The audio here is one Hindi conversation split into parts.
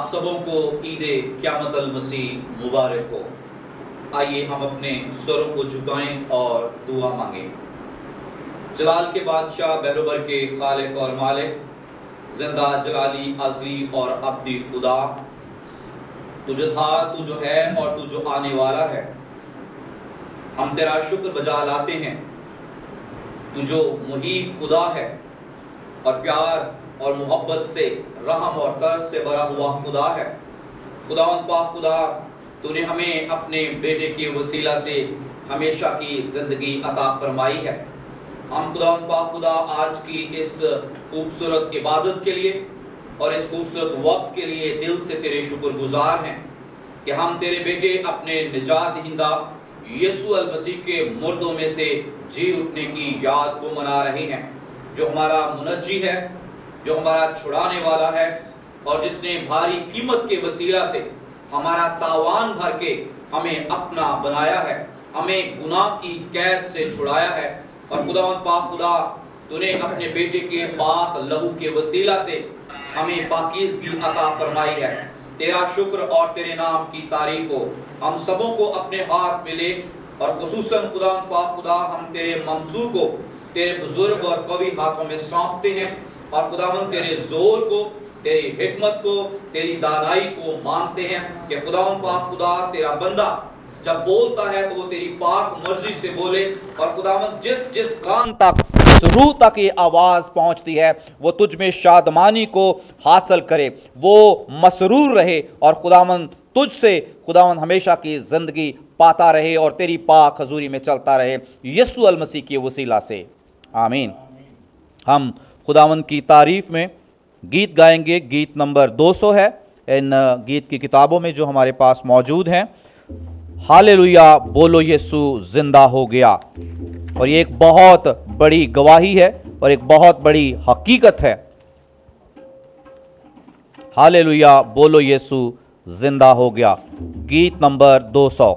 आप सबों को ईद क़यामतुल मसीह मुबारक हो। आइए हम अपने स्वरों को झुकाएं और दुआ मांगें। जलाल के बादशाह, बहरोबर के खालिक और मालिक, जिंदा जलाली अज़ली और अब्दी खुदा, तू जो था, तू जो है और तू जो आने वाला है, हम तेरा शुक्र बजा लाते हैं। तू जो मुहीब खुदा है और प्यार और मोहब्बत से, रहम और कर्ज से भरा हुआ खुदा है। खुदा पाक खुदा, तूने हमें अपने बेटे के वसीला से हमेशा की ज़िंदगी अता फरमाई है। हम खुदा पाक खुदा आज की इस खूबसूरत इबादत के लिए और इस खूबसूरत वक्त के लिए दिल से तेरे शुक्रगुजार हैं कि हम तेरे बेटे अपने निजात दहिंदा यीशु अल मसीह के मुर्दों में से जी उठने की याद को मना रहे हैं, जो हमारा मुनज्जी है, जो हमारा छुड़ाने वाला है और जिसने भारी कीमत के वसीला से हमारा तावान भर के हमें अपना बनाया है, हमें गुनाह की कैद से छुड़ाया है। और खुदा पाक खुदा, तूने अपने बेटे के पाक लहू के वसीला से हमें पाकीज़गी अता फरमाई है। तेरा शुक्र और तेरे नाम की तारीफ हो। हम सबों को अपने हाथ में ले और खुसूसन खुदा पाक खुदा, हम तेरे मंसूर को तेरे बुजुर्ग और कवि हाथों में सौंपते हैं और खुदावंद तेरे जोर को, तेरी हिकमत को, तेरी दानाई को मानते हैं कि खुदावंद पाक खुदा, तेरा बंदा जब बोलता है तो वो तेरी पाक मर्जी से बोले। और खुदावंद जिस जिस कान तक, जिस रूह तक ये आवाज़ पहुंचती है, वो तुझ में शादमानी को हासिल करे, वो मसरूर रहे और खुदावंद तुझसे खुदावंद हमेशा की ज़िंदगी पाता रहे और तेरी पाक हजूरी में चलता रहे, यीशु अल मसीह के वसीला से, आमीन। हम खुदावंद की तारीफ़ में गीत गाएंगे। गीत नंबर 200 है इन गीत की किताबों में जो हमारे पास मौजूद हैं। हालेलुया बोलो यीशु जिंदा हो गया। और ये एक बहुत बड़ी गवाही है और एक बहुत बड़ी हकीकत है। हालेलुया बोलो यीशु जिंदा हो गया। गीत नंबर 200।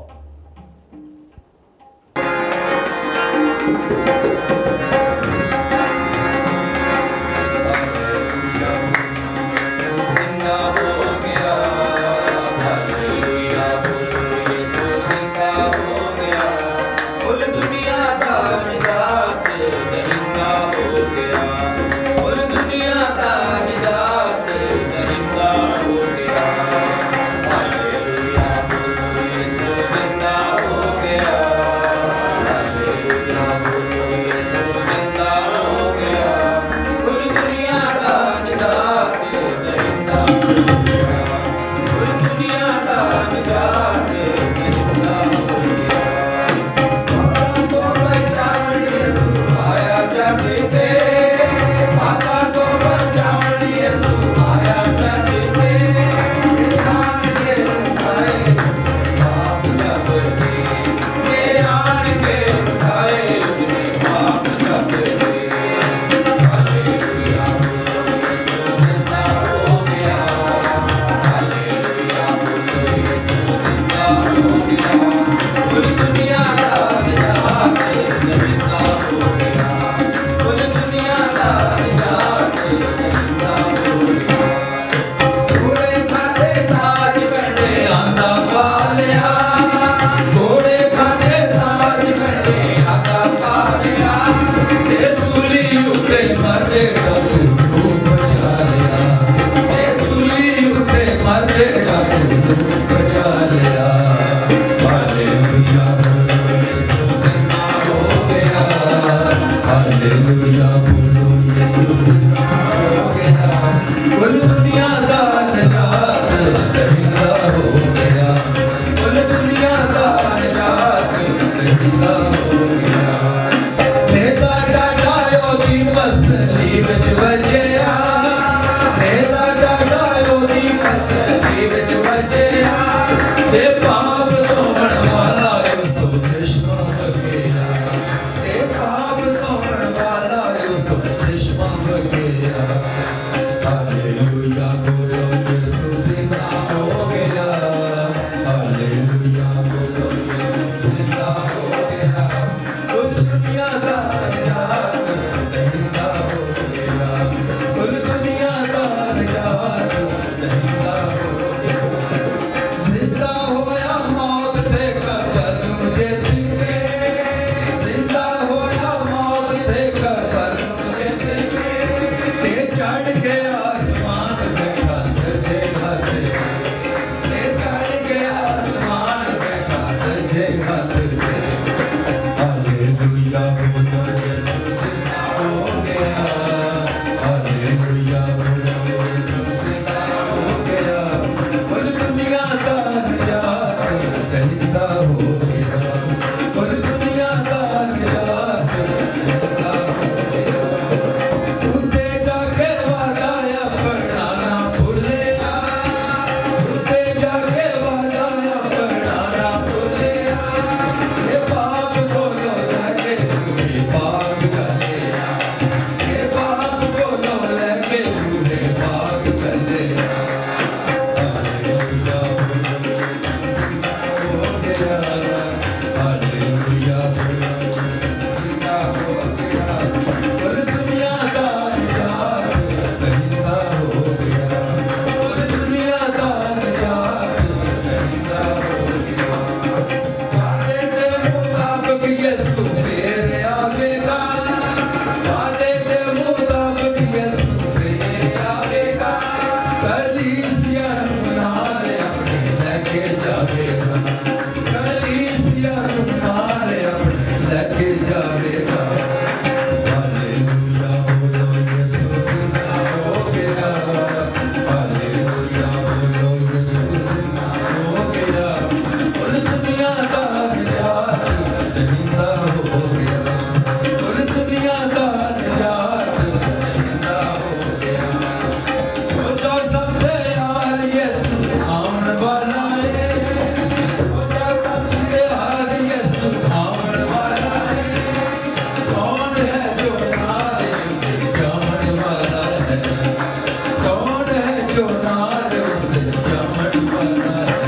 जो नार उसे चमन वाला है।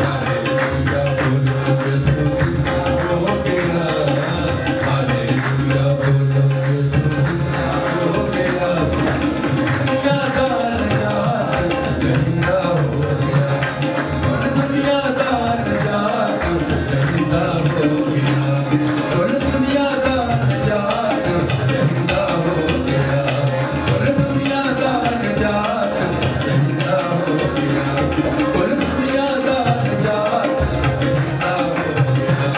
हालेलुया बोलो यीशु हो गया, हालेलुया बोलो यीशु हो गया। दुनियादार जात गंदा हो गया, दुनियादार जात गंदा हो गया, दुनियादार जात गंदा हो गया, दुनियादार जात गंदा हो गया, दुनियादार जात गंदा हो गया,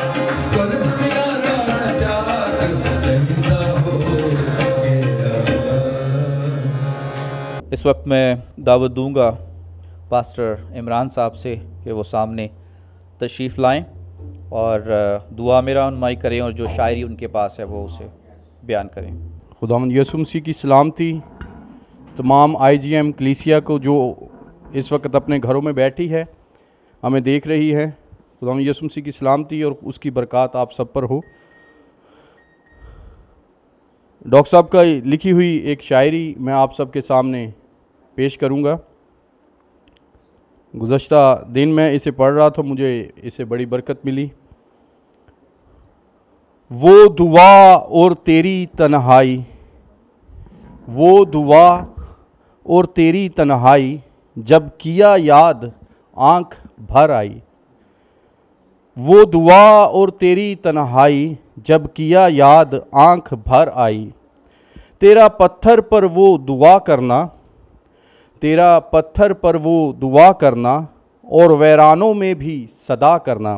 दुनियादार जात गंदा हो गया। इस वक्त मैं दावत दूंगा पास्टर इमरान साहब से कि वो सामने तशरीफ़ लाएं और दुआ में रहनुमाई करें और जो शायरी उनके पास है वो उसे बयान करें। खुदावंद यीशु मसीह की सलामती तमाम IGM कलीसिया को जो इस वक्त अपने घरों में बैठी है, हमें देख रही है। खुदावंद यीशु मसीह की सलामती और उसकी बरकत आप सब पर हो। डॉक्टर साहब का लिखी हुई एक शायरी मैं आप सब के सामने पेश करूंगा। गुज़श्ता दिन मैं इसे पढ़ रहा था, मुझे इसे बड़ी बरकत मिली। वो दुआ और तेरी तन्हाई, वो दुआ और तेरी तन्हाई, जब किया याद आँख भर आई। वो दुआ और तेरी तन्हाई, जब किया याद आँख भर आई। तेरा पत्थर पर वो दुआ करना, तेरा पत्थर पर वो दुआ करना, और वैरानों में भी सदा करना।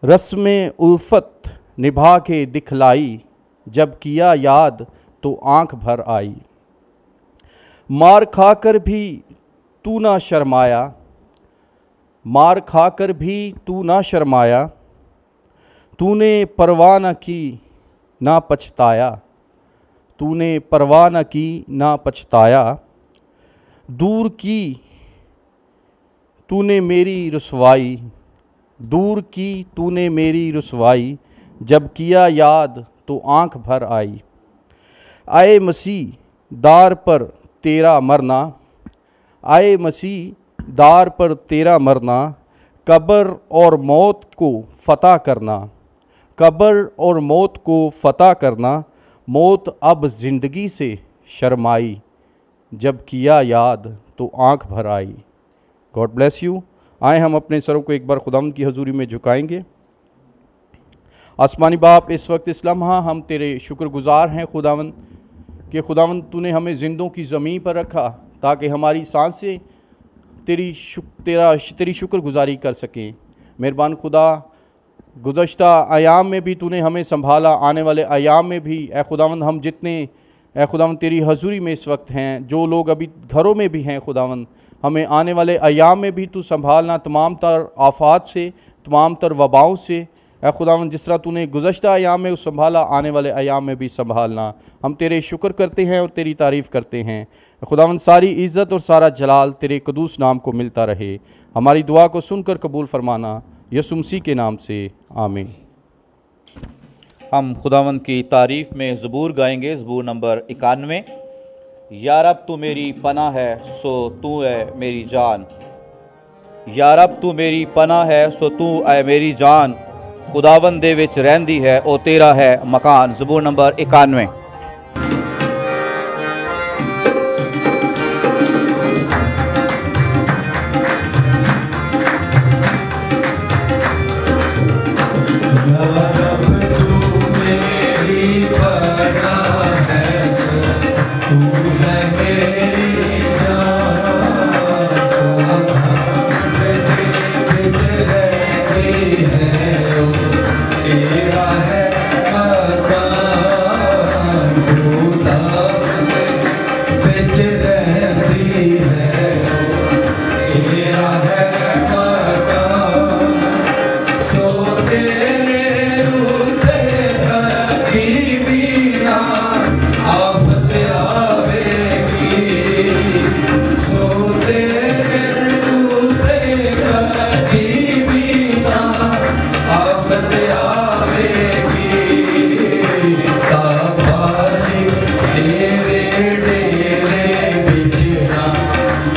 रस्म उल्फत निभा के दिखलाई, जब किया याद तो आँख भर आई। मार खाकर भी तू ना शर्माया, मार खाकर भी तू ना शर्माया। तूने परवाह न की ना पछताया, तूने परवाह न की ना पछताया। दूर की तूने मेरी रुसवाई, दूर की तूने मेरी रुसवाई, जब किया याद तो आँख भर आई। आए मसीह दार पर तेरा मरना, आए मसीह दार पर तेरा मरना। कब्र और मौत को फ़तह करना, कब्र और मौत को फ़तह करना। मौत अब ज़िंदगी से शर्माई, जब किया याद तो आँख भर आई। God bless you. आए हम अपने सरों को एक बार खुदावंद की हजूरी में झुकाएंगे। आसमानी बाप, इस वक्त इस लम्हा हम तेरे शुक्रगुजार हैं खुदावंद कि खुदावंद तूने हमें जिंदों की ज़मीन पर रखा ताकि हमारी सांसें तेरी शुक्रगुजारी कर सकें। मेहरबान खुदा, गुज़श्ता अयाम में भी तूने हमें संभाला, आने वाले अयाम में भी ए खुदावंद हम जितने ए खुदावंद तेरी हजूरी में इस वक्त हैं, जो लोग अभी घरों में भी हैं खुदावंद, हमें आने वाले अयाम में भी तू संभालना, तमाम तर आफात से, तमाम तर वबाओं से। ए खुदावंद जिस तरह तूने गुज़श्ता अयाम में संभाला, आने वाले अयाम में भी संभालना। हम तेरे शुक्र करते हैं और तेरी तारीफ़ करते हैं। खुदावंद सारी इज़्ज़त और सारा जलाल तेरे कदूस नाम को मिलता रहे। हमारी दुआ को सुनकर कबूल फरमाना, यीशु मसीह के नाम से आमीन। हम खुदावंद की तारीफ़ में ज़बूर गाएंगे। ज़बूर नंबर 91। या रब तू मेरी पनाह है सो तू है मेरी जान, या रब तू मेरी पनाह है सो तू है मेरी जान। खुदावंद दे विच रहंदी है ओ तेरा है मकान। ज़बूर नंबर 91।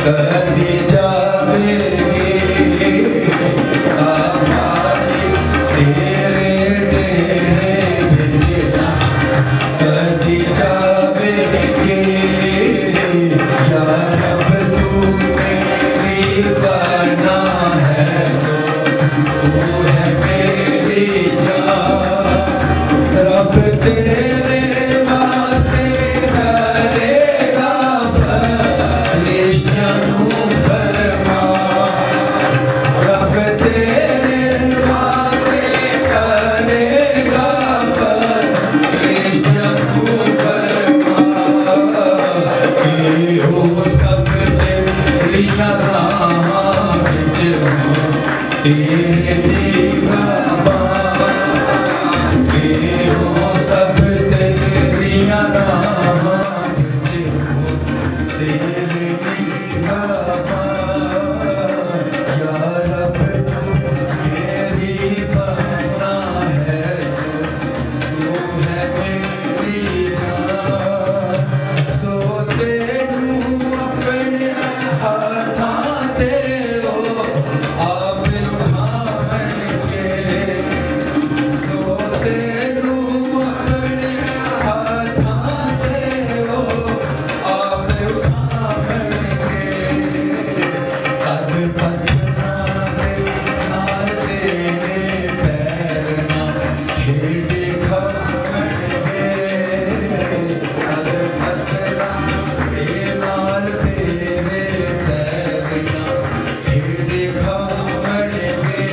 कदी जावेगी आबादी तेरे डेरे बिच ना कदी जावेगी या रब तू मेरी बना है सो तू है मेरी जान रब तेरे वास्ते करेगा फरिश्तियां नू फरमा रब तेरे वास्ते करेगा फरिश्तियां नू फरमा कि हो सब तेरियां राहां विच तेरे निगाहां के हो सब तेरियां राहां विच तेरे निगाहां या रब तू मेरी बना है सो तू है मेरी जान सो तेनू अपने हाथां ते ओ आप उठावणगे सो तेनू अपने हाथां ते ओ आप उठावणगे कद पत्थरां दे नाल तेरे पैर ना खेडे खावणगे कद पत्थरां दे नाल तेरे पैर ना खेडे खावणगे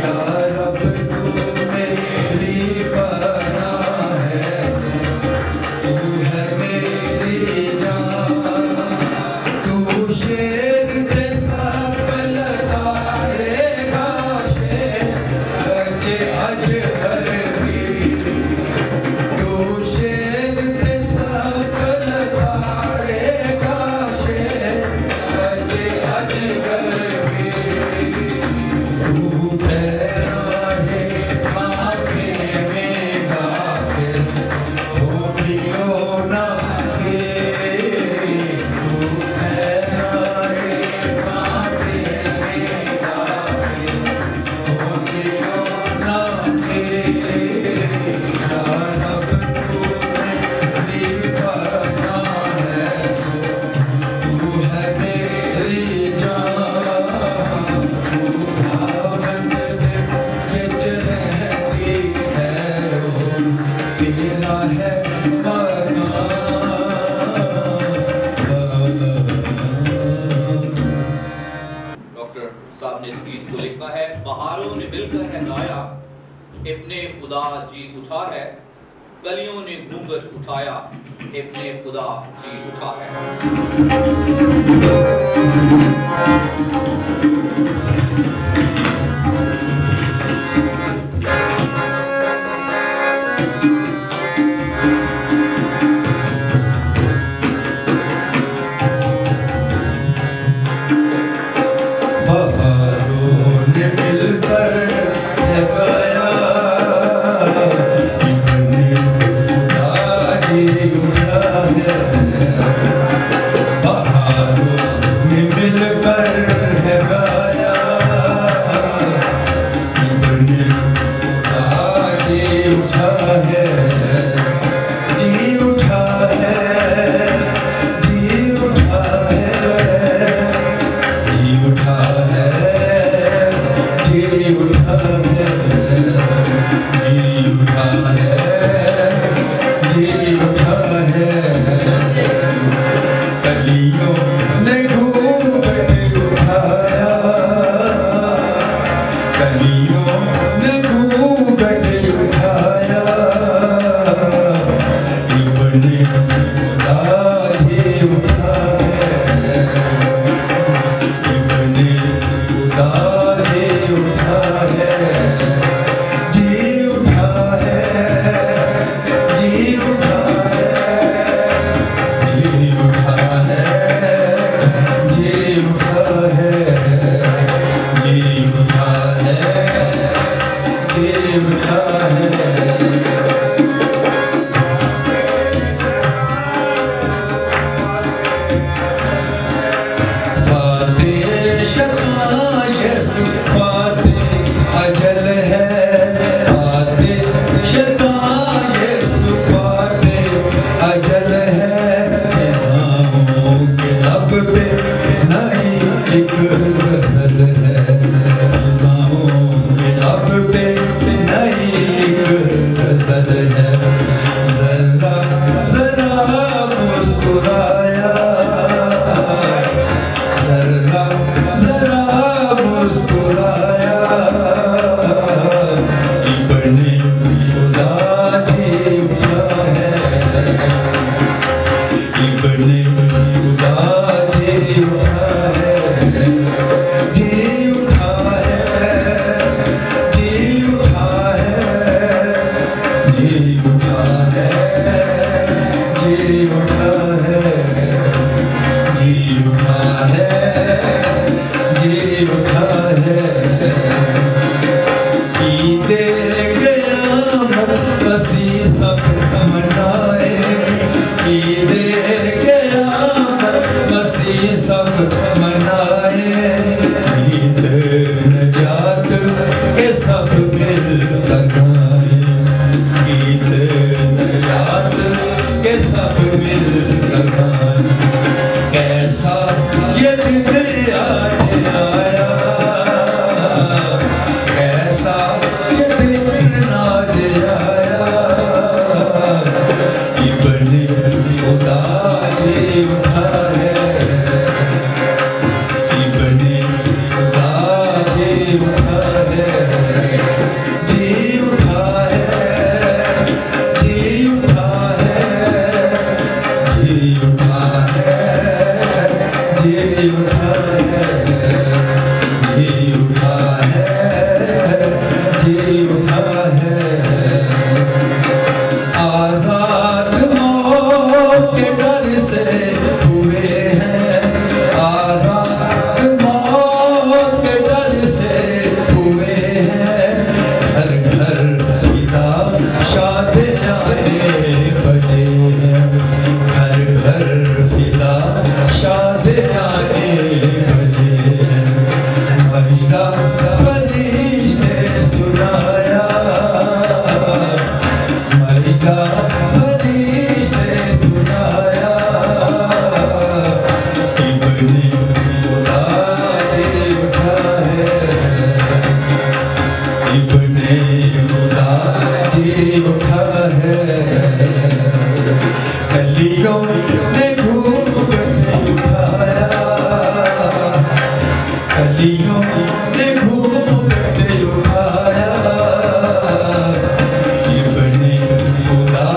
या रब तू मेरी बना है सो तू है मेरी जान तू शेर जैसा पलकारेगा शेर बच्चे अजगर की तू शेर जैसा पलकारेगा शेर बच्चे अजगर की तू पैराहे मांगे में गाफिल हो पियो ना के तू पैराहे मांगे में गाफिल हो पियो ना के या रब तू मेरी बना है सो तू है मेरी जान तू भावंद दे विच रहती है ओ तेरा है डॉक्टर साहब ने इस गीत को लिखा है। बहारों ने मिलकर है गाया, इब्ने खुदा जी उठा है, कलियों ने घूंघट उठाया, इब्ने खुदा जी उठा है। बहारों ने मिलकर है गाया इब्ने खुदा जी उठा है बहारों ने मिलकर है गाया इब्ने खुदा जी उठा है जी उठा है जी उठा है जी उठा है जी उठा है जी उठा है जी उठा है कलियों ने घूंघट उठाया कलियों ने घूंघट उठाया इब्ने खुदा जी उठा है इब्ने खुदा जी उठा है जी उठा है जी उठा है जी उठा है एक गजल है, फिजाओं के लब पे नई एक गजल है। जरा जरा मुस्कुराया, जरा जरा मुस्कुराया, इब्ने खुदा जी उठा है, इब्ने खुदा जी उठा है, जी उठा है, जी उठा है, जी उठा है, जी उठा है, जी उठा है, जी उठा है। ईदे क़यामत मसीह सब मनाए, ईदे क़यामत मसीह सब मनाए, ईद नजात के सब दिल लगाए, ईद नजात के सब दिल लगाए। कैसा ये दिन आज आया, कैसा ये दिन आज आया, इब्ने खुदा जी उठा है, इब्ने खुदा जी उठा है, जी उठा है, जी उठा है, जी उठा है, जी उठा है, जी उठा है, जी उठा है। आजाद मौत के डर से हुए हैं, आजाद मौत के डर से हुए हैं, घर घर पिता शादियाने बजे हैं, घर घर पिता शादियाने बजे हैं। मजदा फरिश्ते सुनाया, मजदा फरिश्ते सुनाया, इब्ने खुदा जी उठा है, इब्ने खुदा जी उठा है। कलियों ने घूंघट उठाया, कलियों ने घूंघट उठाया, इब्ने खुदा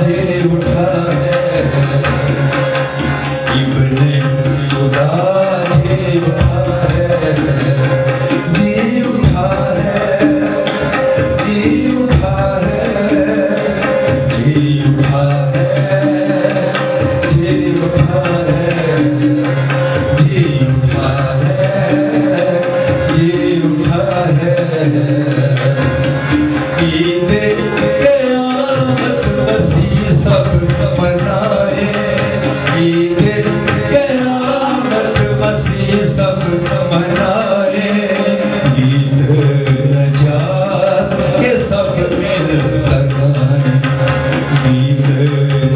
जी उठा है, इब्ने खुदा जी उठा है, जी उठा है, जी उठा है, जी उठा है, जी उठा है, जी उठा है, जी उठा है। ईदे क़यामत मसीह सब मनाए, ईदे क़यामत मसीह सब मनाए, ईद नजात के सब दिल लगाए, ईद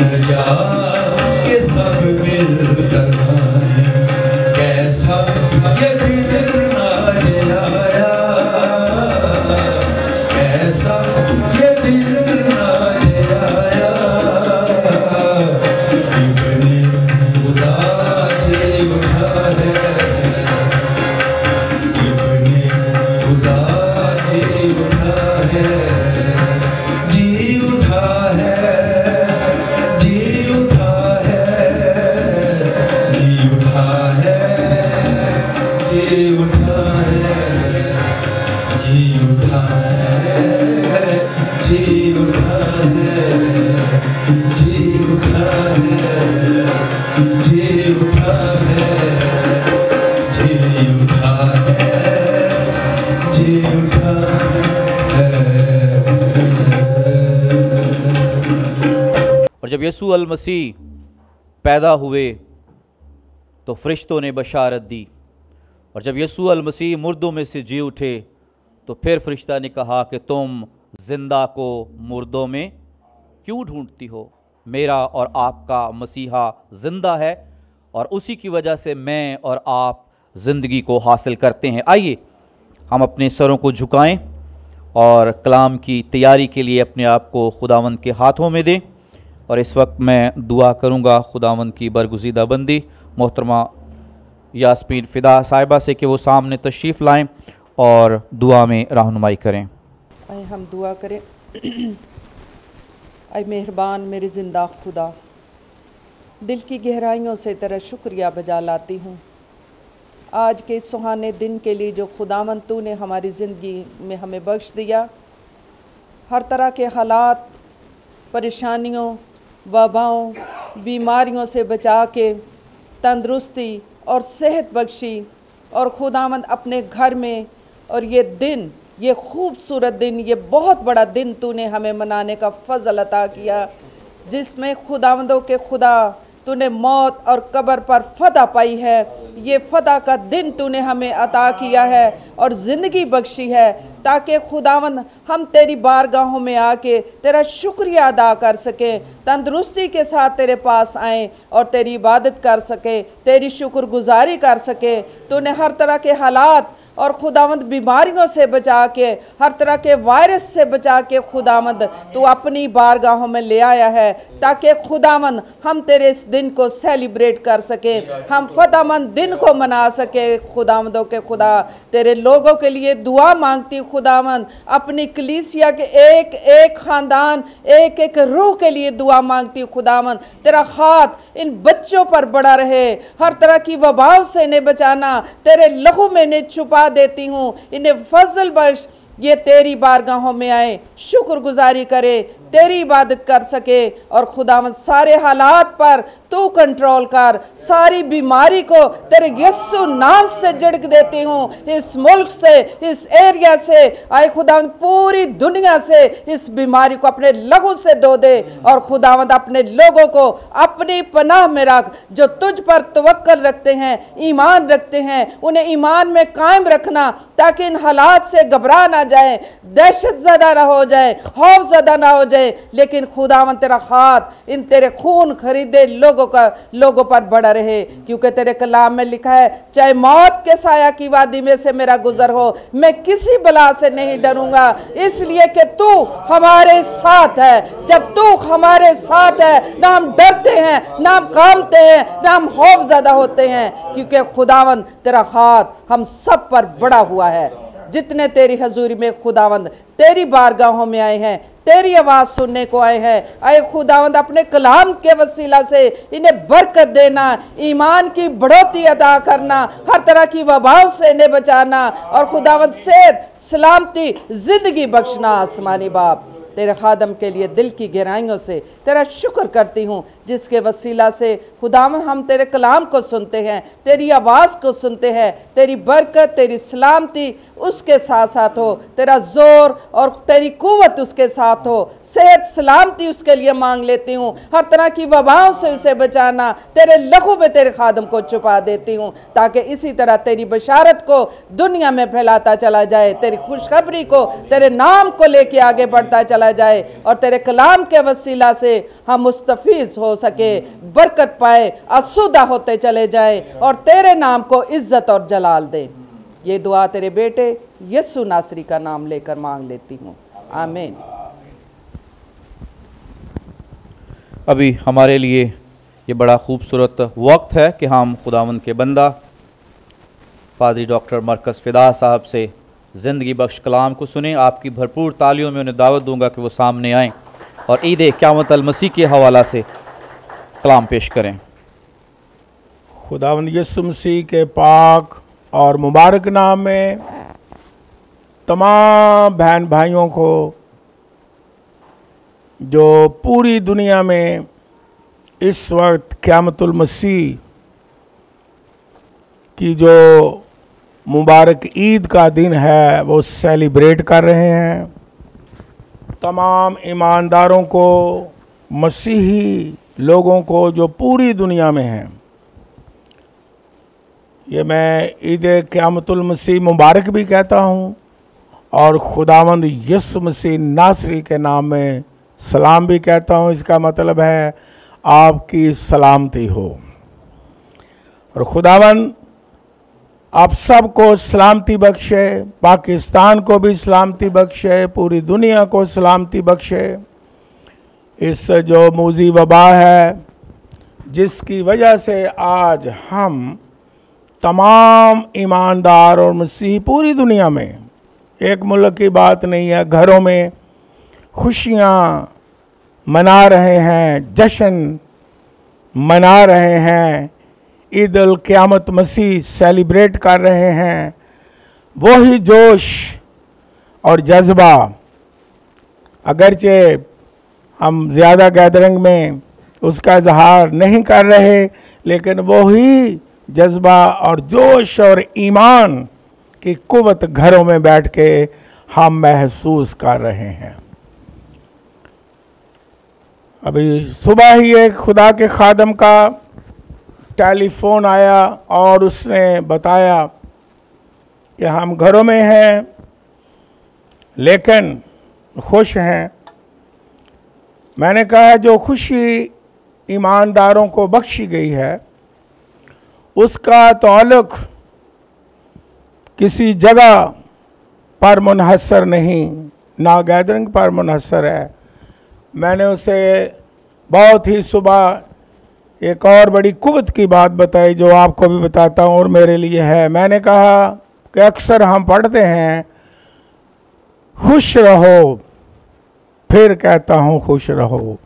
नजात के सब दिल लगाए। कैसा ये दिन आज आया, कैसा ये दिन आज आया, इब्ने खुदा जी उठा है, इब्ने खुदा जी उठा है, जी उठा है, जी उठा है, जी उठा है, जी उठा है, जी उठा है, जी उठा है, जी उठा है, जी उठा है, जी उठा है, जी उठा है। और जब यीशु अल मसीह पैदा हुए तो फरिश्तों ने बशारत दी, और जब यीशु अल मसीह मुर्दों में से जी उठे तो फिर फरिश्ता ने कहा कि तुम जिंदा को मुर्दों में क्यों ढूंढती हो? मेरा और आपका मसीहा जिंदा है और उसी की वजह से मैं और आप ज़िंदगी को हासिल करते हैं। आइए हम अपने सरों को झुकाएं और कलाम की तैयारी के लिए अपने आप को खुदावंद के हाथों में दें। और इस वक्त मैं दुआ करूंगा खुदावंद की बरगुज़ीदा बंदी मोहतरमा यास्मीन फ़िदा साहिबा से कि वो सामने तशरीफ़ लाएं और दुआ में रहनुमाई करें। आए हम दुआ करें। आए मेहरबान मेरे ज़िंदा खुदा, दिल की गहराइयों से तेरा शुक्रिया बजा लाती हूँ आज के इस सुहाने दिन के लिए जो खुदावंद तूने हमारी ज़िंदगी में हमें बख्श दिया। हर तरह के हालात, परेशानियों, वबाओं, बीमारियों से बचा के तंदुरुस्ती और सेहत बख्शी और खुदावंद अपने घर में और ये दिन, ये खूबसूरत दिन, ये बहुत बड़ा दिन तूने हमें मनाने का फ़ज़ल अता किया, जिसमें खुदावंदों के खुदा तूने मौत और कब्र पर फ़तह पाई है। ये फ़तह का दिन तूने हमें अता किया है और ज़िंदगी बख्शी है ताकि खुदावंद हम तेरी बारगाहों में आके तेरा शुक्रिया अदा कर सकें, तंदुरुस्ती के साथ तेरे पास आएँ और तेरी इबादत कर सके, तेरी शुक्रगुजारी कर सके। तूने हर तरह के हालात और खुदावंद बीमारियों से बचा के, हर तरह के वायरस से बचा के खुदावंद तू अपनी बारगाहों में ले आया है ताकि खुदावंद हम तेरे इस दिन को सेलिब्रेट कर सके, हम फतहमंद दिन को मना सके। खुदावंदों के खुदा तेरे लोगों के लिए दुआ मांगती खुदावंद, अपनी कलीसिया के एक एक ख़ानदान, एक एक रूह के लिए दुआ मांगती खुदावंद। तेरा हाथ इन बच्चों पर बड़ा रहे, हर तरह की वबाओं से इन्हें बचाना, तेरे लहू में इन्हें छुपा देती हूँ, इन्हें फजल बख्श, ये तेरी बारगाहों में आए, शुक्रगुजारी करे, तेरी इबादत कर सके और खुदावंद सारे हालात पर तू कंट्रोल कर। सारी बीमारी को तेरे यीशु नाम से झड़क देती हूँ, इस मुल्क से, इस एरिया से, आए खुदावंद पूरी दुनिया से इस बीमारी को अपने लहू से धो दे और खुदावंद अपने लोगों को अपनी पनाह में रख। जो तुझ पर तवक्कल रखते हैं, ईमान रखते हैं, उन्हें ईमान में कायम रखना ताकि इन हालात से घबरा ना जाए, दहशत ज़दा ना हो जाए, खौफ ज़दा ना हो जाए, लेकिन खुदावंद तेरा हाथ इन तेरे खून खरीदे लोगों पर बड़ा रहे, क्योंकि तेरे कलाम में लिखा है चाहे मौत के साया की वादी में से मेरा गुजर हो, मैं किसी बला से नहीं डरूंगा, इसलिए कि तू हमारे साथ है। जब तू हमारे साथ है ना हम डरते हैं, ना हम कांपते हैं, ना हम खौफ ज़दा होते हैं, क्योंकि खुदावंद तेरा हाथ हम सब पर बड़ा हुआ है। जितने तेरी हजूरी में खुदावंद तेरी बारगाहों में आए हैं, तेरी आवाज़ सुनने को आए हैं, आए खुदावंद अपने कलाम के वसीला से इन्हें बरकत देना, ईमान की बढ़ोतरी अदा करना, हर तरह की वबाओं से इन्हें बचाना और खुदावंद सेहत, सलामती, ज़िंदगी बख्शना। आसमानी बाप तेरे खादम के लिए दिल की गहराइयों से तेरा शुक्र करती हूँ, जिसके वसीला से खुदावंद हम तेरे कलाम को सुनते हैं, तेरी आवाज़ को सुनते हैं। तेरी बरकत, तेरी सलामती उसके साथ साथ हो, तेरा ज़ोर और तेरी कुव्वत उसके साथ हो, सेहत सलामती उसके लिए मांग लेती हूँ। हर तरह की वबाओं से उसे बचाना, तेरे लहू में तेरे खादम को छुपा देती हूँ ताकि इसी तरह तेरी बशारत को दुनिया में फैलाता चला जाए, तेरी खुशखबरी को, तेरे नाम को लेके आगे बढ़ता चला जाए और तेरे कलाम के वसीला से हम मुस्तफीज हो सके, बरकत पाए, आसूदा होते चले जाए और तेरे नाम को इज्जत और जलाल दे। ये दुआ तेरे बेटे यीशु नासरी का नाम लेकर मांग लेती हूँ, आमीन। अभी हमारे लिए ये बड़ा खूबसूरत वक्त है कि हम खुदावंद के बंदा पादरी डॉक्टर मरकज़ फ़िदा साहब से ज़िंदगी बख्श कलाम को सुने। आपकी भरपूर तालियों में उन्हें दावत दूंगा कि वो सामने आएँ और ईद क़यामत अल मसीह के हवाला से कलाम पेश करें। खुदावंद यीशु मसीह के पाक और मुबारक नाम में तमाम बहन भाइयों को जो पूरी दुनिया में इस वक्त क़यामतुल मसीह की जो मुबारक ईद का दिन है वो सेलिब्रेट कर रहे हैं, तमाम ईमानदारों को, मसीही लोगों को जो पूरी दुनिया में हैं, ये मैं ईद क़यामतुल मसीह मुबारक भी कहता हूँ और खुदावंद यीशु मसीह नासरी के नाम में सलाम भी कहता हूँ। इसका मतलब है आपकी सलामती हो। और खुदावंद आप सबको सलामती बख्शे, पाकिस्तान को भी सलामती बख्शे, पूरी दुनिया को सलामती बख्शे। इस जो मूजी वबा है जिसकी वजह से आज हम तमाम ईमानदार और मसीही पूरी दुनिया में, एक मुल्क की बात नहीं है, घरों में खुशियाँ मना रहे हैं, जश्न मना रहे हैं, ईद उल क़यामत मसीह सेलिब्रेट कर रहे हैं। वही जोश और जज्बा, अगरचे हम ज़्यादा गैदरिंग में उसका इजहार नहीं कर रहे, लेकिन वही जज्बा और जोश और ईमान की कुव्वत घरों में बैठ के हम महसूस कर रहे हैं। अभी सुबह ही एक खुदा के खादम का टेलीफोन आया और उसने बताया कि हम घरों में हैं लेकिन खुश हैं। मैंने कहा जो खुशी ईमानदारों को बख्शी गई है उसका ताल्लुक किसी जगह पर मुनहसर नहीं, ना गैदरिंग पर मुनहसर है। मैंने उसे बहुत ही सुबह एक और बड़ी कुव्वत की बात बताई जो आपको भी बताता हूँ और मेरे लिए है। मैंने कहा कि अक्सर हम पढ़ते हैं खुश रहो, फिर कहता हूँ खुश रहो।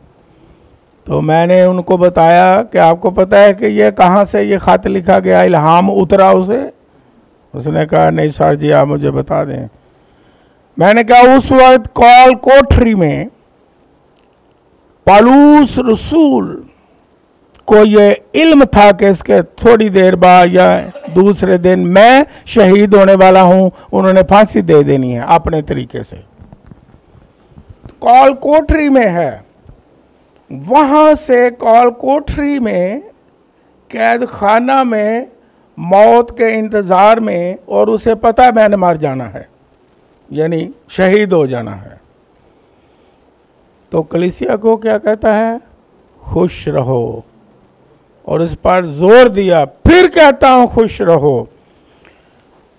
तो मैंने उनको बताया कि आपको पता है कि ये कहाँ से ये ख़त लिखा गया, इल्हाम उतरा उसे? उसने कहा नहीं सर जी आप मुझे बता दें। मैंने कहा उस वक्त कॉल कोठरी में पालूस रसूल को ये इल्म था कि इसके थोड़ी देर बाद या दूसरे दिन मैं शहीद होने वाला हूँ, उन्होंने फांसी दे देनी है अपने तरीके से। कॉल कोठरी में है, वहाँ से कॉल कोठरी में कैद खाना में मौत के इंतज़ार में, और उसे पता है मैंने मर जाना है यानी शहीद हो जाना है। तो कलीसिया को क्या कहता है? खुश रहो, और इस पर जोर दिया, फिर कहता हूँ खुश रहो।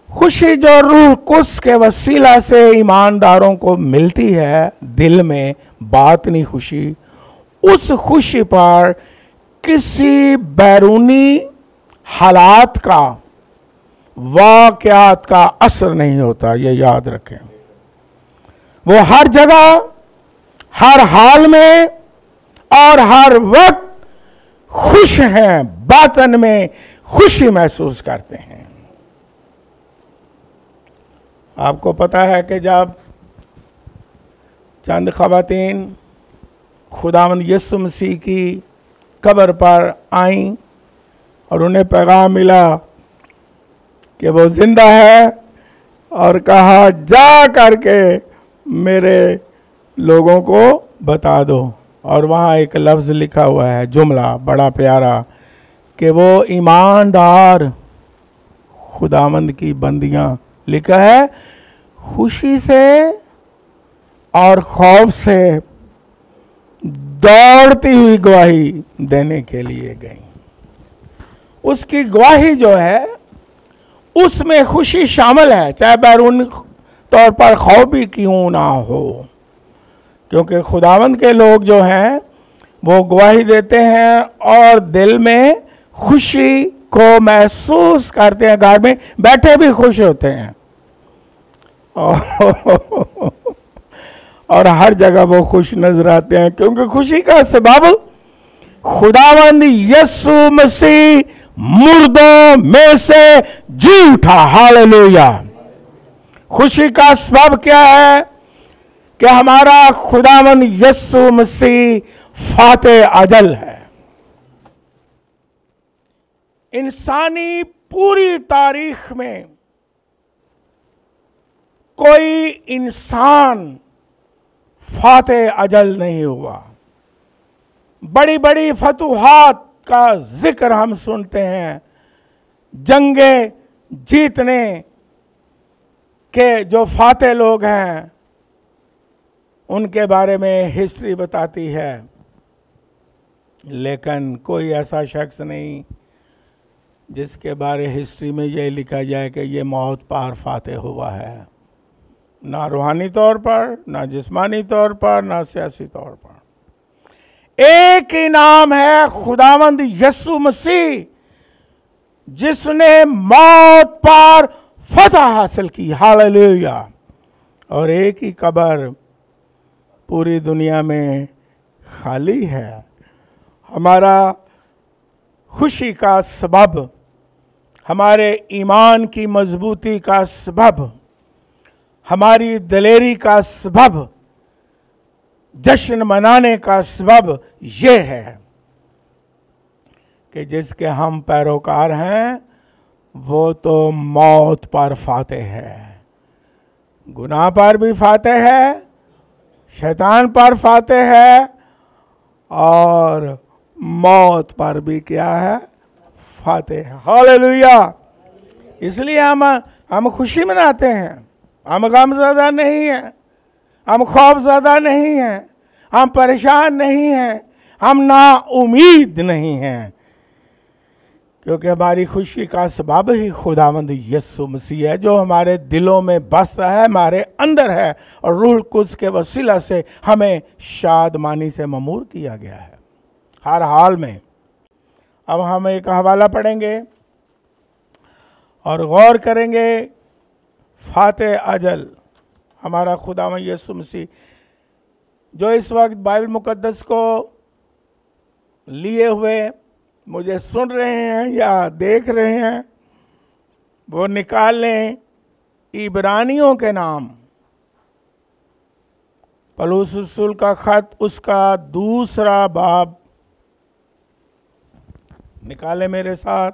खुशी जो रूह कुद्स के वसीला से ईमानदारों को मिलती है, दिल में बातनी खुशी, उस खुशी पर किसी बैरूनी हालात का, वाक़यात का असर नहीं होता, ये याद रखें। वो हर जगह, हर हाल में और हर वक्त खुश हैं, बातन में खुशी महसूस करते हैं। आपको पता है कि जब चंद ख़वातीन खुदावंद यीशु मसीह की कब्र पर आईं और उन्हें पैगाम मिला कि वो ज़िंदा है, और कहा जा करके मेरे लोगों को बता दो। और वहाँ एक लफ्ज़ लिखा हुआ है, जुमला बड़ा प्यारा, कि वो ईमानदार खुदावंद की बंदियाँ, लिखा है खुशी से और खौफ से दौड़ती हुई गवाही देने के लिए गई। उसकी गवाही जो है उसमें खुशी शामिल है, चाहे बैरून तौर पर खौफ भी क्यों ना हो, क्योंकि खुदावंद के लोग जो हैं वो गवाही देते हैं और दिल में खुशी को महसूस करते हैं, घर में बैठे भी खुश होते हैं और हर जगह वो खुश नजर आते हैं, क्योंकि खुशी का सबब खुदावंद यीशु मसीह मुर्दों में से जी उठा। हालेलुया। खुशी का सबब क्या है? कि हमारा खुदावंद यीशु मसीह फाते अजल है। इंसानी पूरी तारीख में कोई इंसान फाते अजल नहीं हुआ। बड़ी बड़ी फतूहात का जिक्र हम सुनते हैं, जंगे जीतने के जो फाते लोग हैं उनके बारे में हिस्ट्री बताती है, लेकिन कोई ऐसा शख्स नहीं जिसके बारे हिस्ट्री में ये लिखा जाए कि ये मौत पार फाते हुआ है, ना रूहानी तौर पर, ना जिस्मानी तौर पर, ना सियासी तौर पर। एक ही नाम है खुदावंद यीशु मसीह, जिसने मौत पार फतह हासिल की। हालेलुया। और एक ही कब्र पूरी दुनिया में खाली है। हमारा खुशी का सबब, हमारे ईमान की मजबूती का सबब, हमारी दिलेरी का सबब, जश्न मनाने का सबब ये है कि जिसके हम पैरोकार हैं वो तो मौत पर फाते है, गुनाह पर भी फाते है, शैतान पर फाते है, और मौत पर भी क्या है, फाते है। हालेलुया। इसलिए हम खुशी मनाते हैं, हम गमज़दा नहीं हैं, हम खौफज़दा नहीं हैं, हम परेशान नहीं हैं, हम ना उम्मीद नहीं हैं, क्योंकि हमारी खुशी का सबब ही खुदावंद यीशु मसीह है, जो हमारे दिलों में बसता है, हमारे अंदर है, और रूह कुद्स के वसीला से हमें शादमानी से ममूर किया गया है हर हाल में। अब हम एक हवाला पढ़ेंगे और गौर करेंगे। फाते अजल हमारा खुदावंद यीशु मसीह, जो इस वक्त बाइबल मुकद्दस को लिए हुए मुझे सुन रहे हैं या देख रहे हैं, वो निकाल लें इब्रानियों के नाम, पौलुस रसूल का खत, उसका 2 बाब निकाले मेरे साथ,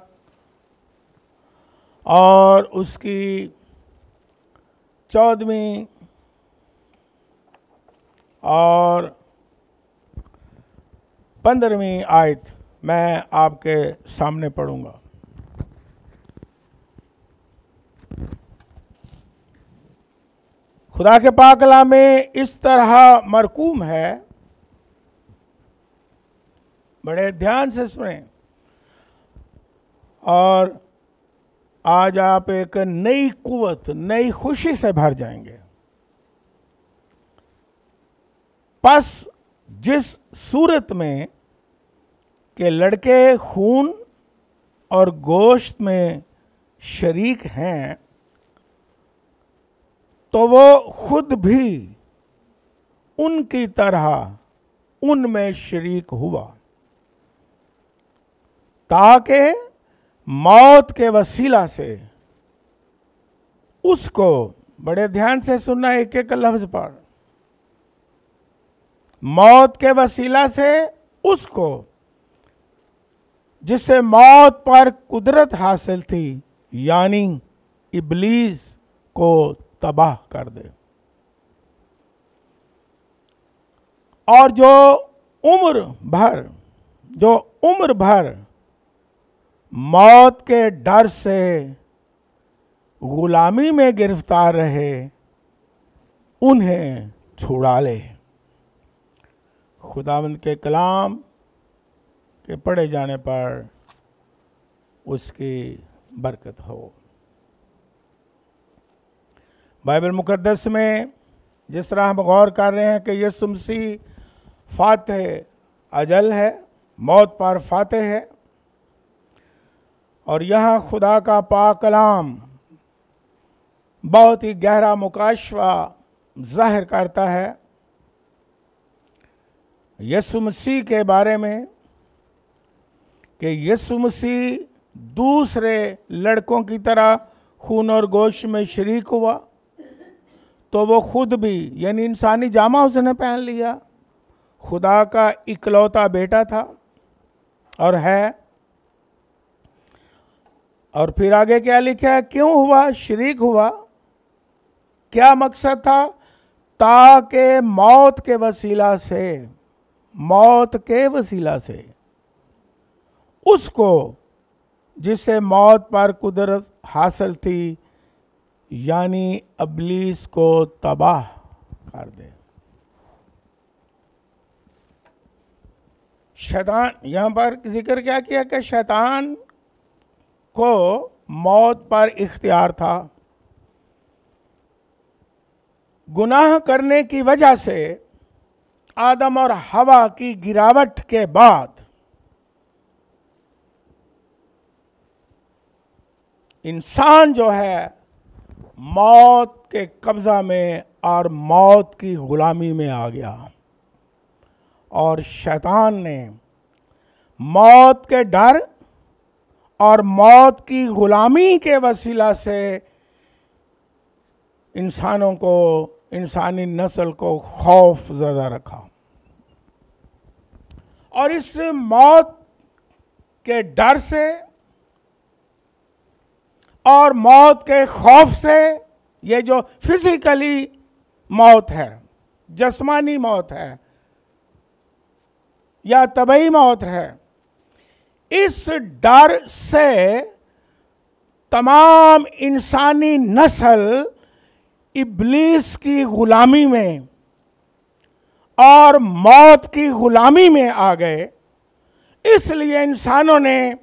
और उसकी 14वीं और 15वीं आयत मैं आपके सामने पढ़ूंगा। खुदा के पाक कलाम में इस तरह मरकूम है, बड़े ध्यान से सुने, और आज आप एक नई कुव्वत, नई खुशी से भर जाएंगे। बस जिस सूरत में कि लड़के खून और गोश्त में शरीक हैं, तो वो खुद भी उनकी तरह उनमें शरीक हुआ, ताकि मौत के वसीला से उसको, बड़े ध्यान से सुनना एक एक लफ्ज पर, मौत के वसीला से उसको जिससे मौत पर कुदरत हासिल थी, यानी इब्लीस को तबाह कर दे, और जो उम्र भर मौत के डर से गुलामी में गिरफ्तार रहे, उन्हें छुड़ा ले। खुदावंद के कलाम के पढ़े जाने पर उसकी बरकत हो। बाइबल मुकद्दस में जिस तरह हम गौर कर रहे हैं कि यीशु मसीह फातह अजल है, मौत पर फातह है, और यहाँ खुदा का पाक कलाम बहुत ही गहरा मुकाशवा जाहिर करता है यीशु मसीह के बारे में, कि यीशु मसीह दूसरे लड़कों की तरह खून और गोश्त में शरीक हुआ, तो वो खुद भी, यानी इंसानी जामा उसने पहन लिया, खुदा का इकलौता बेटा था और है। और फिर आगे क्या लिखा है, क्यों हुआ, शरीक हुआ, क्या मकसद था, ताकि मौत के वसीला से उसको जिससे मौत पर कुदरत हासिल थी, यानी इब्लीस को तबाह कर दे। शैतान, यहां पर जिक्र क्या किया कि शैतान को मौत पर इख्तियार था। गुनाह करने की वजह से आदम और हवा की गिरावट के बाद इंसान जो है मौत के कब्जा में और मौत की गुलामी में आ गया, और शैतान ने मौत के डर और मौत की गुलामी के वसीला से इंसानों को, इंसानी नस्ल को खौफ ज़दा रखा। और इस मौत के डर से और मौत के खौफ से, ये जो फिजिकली मौत है, जिस्मानी मौत है या तबई मौत है, इस डर से तमाम इंसानी नस्ल इब्लीस की गुलामी में और मौत की गुलामी में आ गए। इसलिए इंसानों ने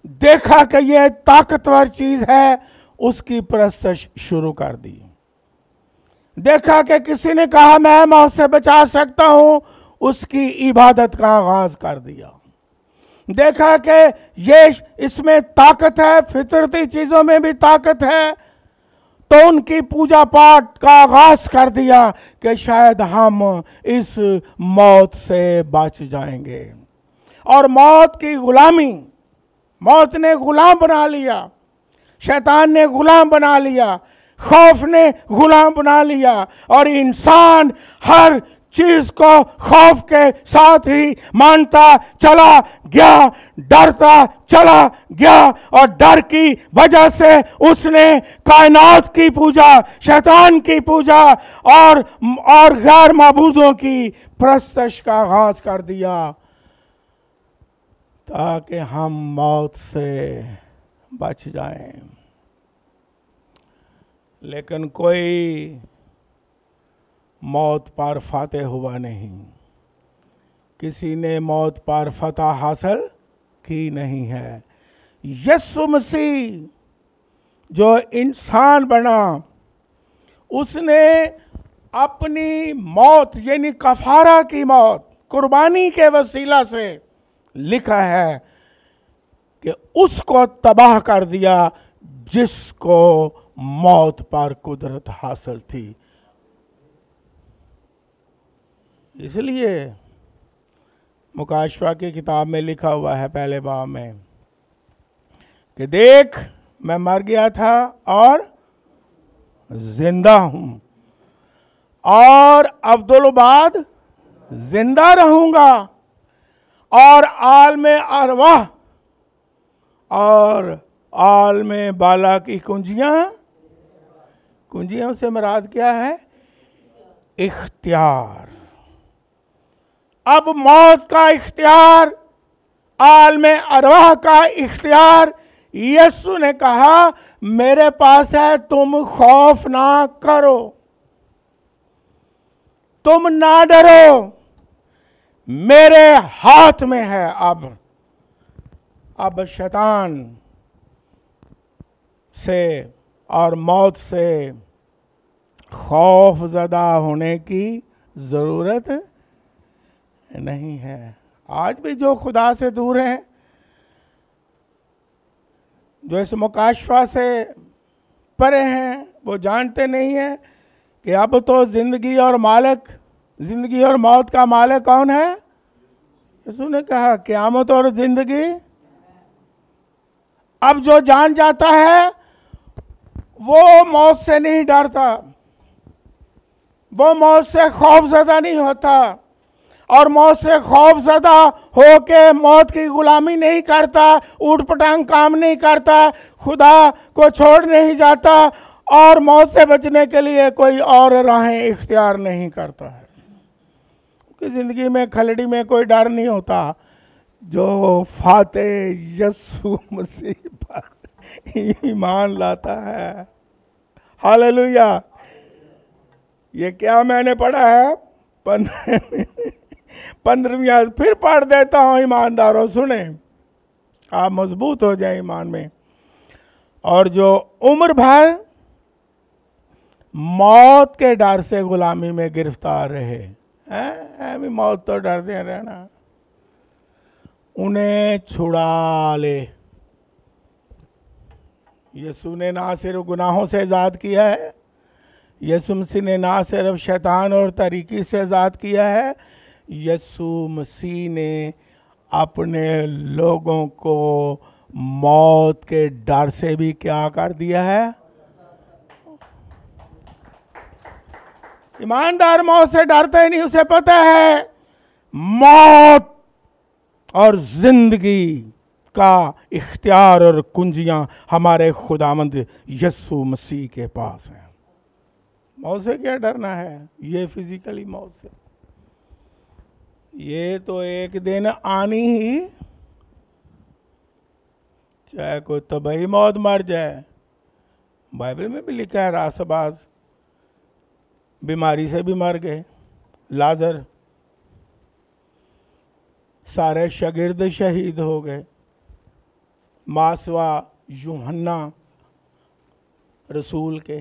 देखा कि यह ताकतवर चीज है, उसकी परस्तिश शुरू कर दी। देखा कि किसी ने कहा मैं मौत से बचा सकता हूं, उसकी इबादत का आगाज कर दिया। देखा कि ये इसमें ताकत है, फितरती चीजों में भी ताकत है, तो उनकी पूजा पाठ का आगाज कर दिया कि शायद हम इस मौत से बच जाएंगे। और मौत की गुलामी, मौत ने गुलाम बना लिया, शैतान ने गुलाम बना लिया, खौफ ने गुलाम बना लिया, और इंसान हर चीज को खौफ के साथ ही मानता चला गया, डरता चला गया, और डर की वजह से उसने कायनात की पूजा, शैतान की पूजा और गैर माबूदों की परस्तिश का आगाज कर दिया, ताकि हम मौत से बच जाएं। लेकिन कोई मौत पर फातेह हुआ नहीं, किसी ने मौत पर फतह हासिल की नहीं है। यीशु मसीह जो इंसान बना, उसने अपनी मौत यानी कफारा की मौत, कुर्बानी के वसीला से लिखा है कि उसको तबाह कर दिया जिसको मौत पर कुदरत हासिल थी। इसलिए मुकाशफा की किताब में लिखा हुआ है पहले बाब में कि देख मैं मर गया था और जिंदा हूं, और अब्दुल बाद जिंदा रहूंगा, और आलम अरवाह और आलम बाला की कुंजियां, कुंजियों से मुराद क्या है? इख्तियार। अब मौत का इख्तियार, आलम अरवाह का इख्तियार यीशु ने कहा मेरे पास है, तुम खौफ ना करो, तुम ना डरो, मेरे हाथ में है। अब शैतान से और मौत से खौफ ज़दा होने की ज़रूरत नहीं है। आज भी जो खुदा से दूर हैं, जो इस मुकाशफा से परे हैं, वो जानते नहीं हैं कि अब तो जिंदगी और मौत का मालिक कौन है? यीशु ने कहा क़यामत और जिंदगी। अब जो जान जाता है वो मौत से नहीं डरता, वो मौत से खौफज़दा नहीं होता, और मौत से खौफज़दा होके मौत की गुलामी नहीं करता, ऊट पटांग काम नहीं करता, खुदा को छोड़ नहीं जाता, और मौत से बचने के लिए कोई और राहें इख्तियार नहीं करता है। क्योंकि ज़िंदगी में खलड़ी में कोई डर नहीं होता। जो फाते यीशु मसीह पर ईमान लाता है, हालेलुया। ये क्या मैंने पढ़ा है? 15वीं आयत फिर पढ़ देता हूँ ईमानदारों, सुने। आप मजबूत हो जाए ईमान में। और जो उम्र भर मौत के डर से गुलामी में गिरफ्तार रहे हैं, भी मौत तो डरते रहना, उन्हें छुड़ा ले। यीशु ने ना सिर्फ गुनाहों से आज़ाद किया है, यीशु मसीह ने ना सिर्फ शैतान और तरीकी से आज़ाद किया है, यीशु मसीह ने अपने लोगों को मौत के डर से भी क्या कर दिया है? ईमानदार मौत से डरता ही नहीं, उसे पता है मौत और जिंदगी का इख्तियार और कुंजियां हमारे खुदावंद यीशु मसीह के पास हैं। मौत से क्या डरना है? ये फिजिकली मौत से, ये तो एक दिन आनी ही, चाहे कोई तबाही मौत मर जाए। बाइबल में भी लिखा है रासबाज बीमारी से भी मर गए, लाजर, सारे शागिर्द शहीद हो गए, मासवा यूहन्ना रसूल के।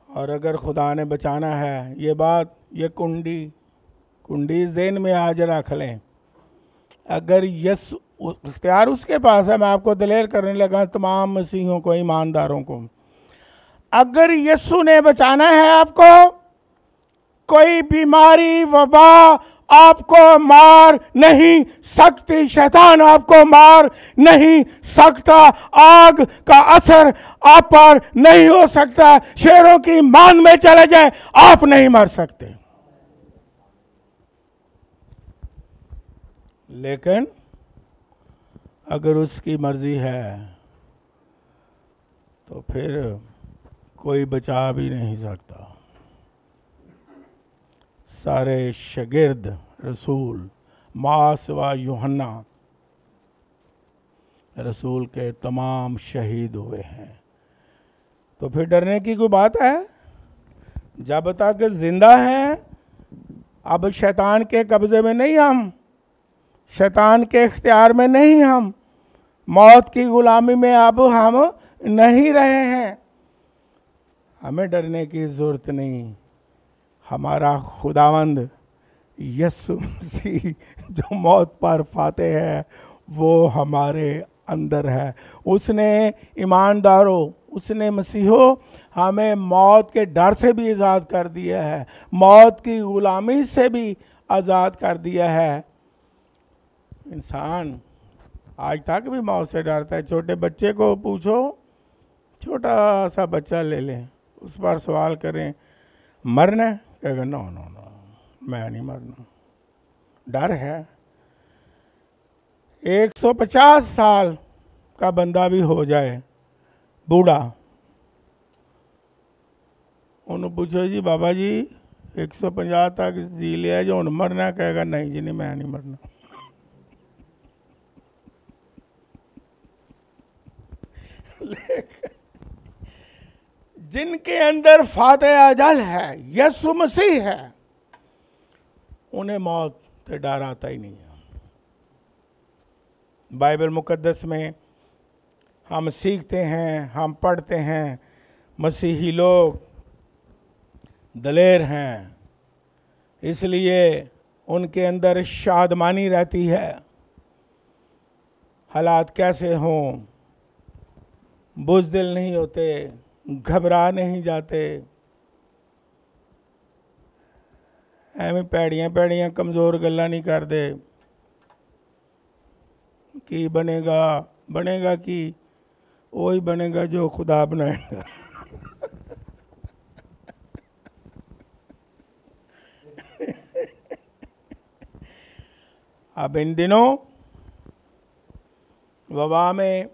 और अगर खुदा ने बचाना है, ये बात, ये कुंडी ज़हन में आज रख लें, अगर यीशु इख्तियार उसके पास है। मैं आपको दलेल करने लगा तमाम मसीहों को, ईमानदारों को, अगर यीशु ने बचाना है आपको, कोई बीमारी वबा आपको मार नहीं सकती, शैतान आपको मार नहीं सकता, आग का असर आप पर नहीं हो सकता, शेरों की मान में चले जाए आप नहीं मर सकते। लेकिन अगर उसकी मर्जी है तो फिर कोई बचा भी नहीं सकता। सारे शागिर्द रसूल, मासवा यूहन्ना रसूल के तमाम शहीद हुए हैं। तो फिर डरने की कोई बात है? जब तक जिंदा हैं, अब शैतान के कब्जे में नहीं, हम शैतान के इख्तियार में नहीं, हम मौत की गुलामी में अब हम नहीं रहे हैं। हमें डरने की ज़रूरत नहीं। हमारा खुदावंद यीशु मसीह जो मौत पर फाते है, वो हमारे अंदर है। उसने ईमानदारों, उसने मसीहों हमें मौत के डर से भी आज़ाद कर दिया है, मौत की गुलामी से भी आज़ाद कर दिया है। इंसान आज तक भी मौत से डरता है। छोटे बच्चे को पूछो, छोटा सा बच्चा ले लें, उस पर सवाल करें मरना है, कहेगा नो नो नो, मैं नहीं मरना। डर है। 150 साल का बंदा भी हो जाए बूढ़ा, उन्होंने पूछो जी बाबा जी 150 तक जी लिया जो उन मरना, कहेगा नहीं जी नहीं, मैं नहीं मरना। जिनके अंदर फाते अजल है, यीशु मसीह है, उन्हें मौत से डर आता ही नहीं है। बाइबल मुकद्दस में हम सीखते हैं, हम पढ़ते हैं, मसीही लोग दलेर हैं, इसलिए उनके अंदर शादमानी रहती है। हालात कैसे हों, बुज़दिल नहीं होते, घबरा नहीं जाते, एवं पैड़ियाँ पैड़ियाँ कमज़ोर गल्ला नहीं करते कि बनेगा बनेगा कि वही बनेगा जो खुदा बनाएगा। अब इन दिनों वबा में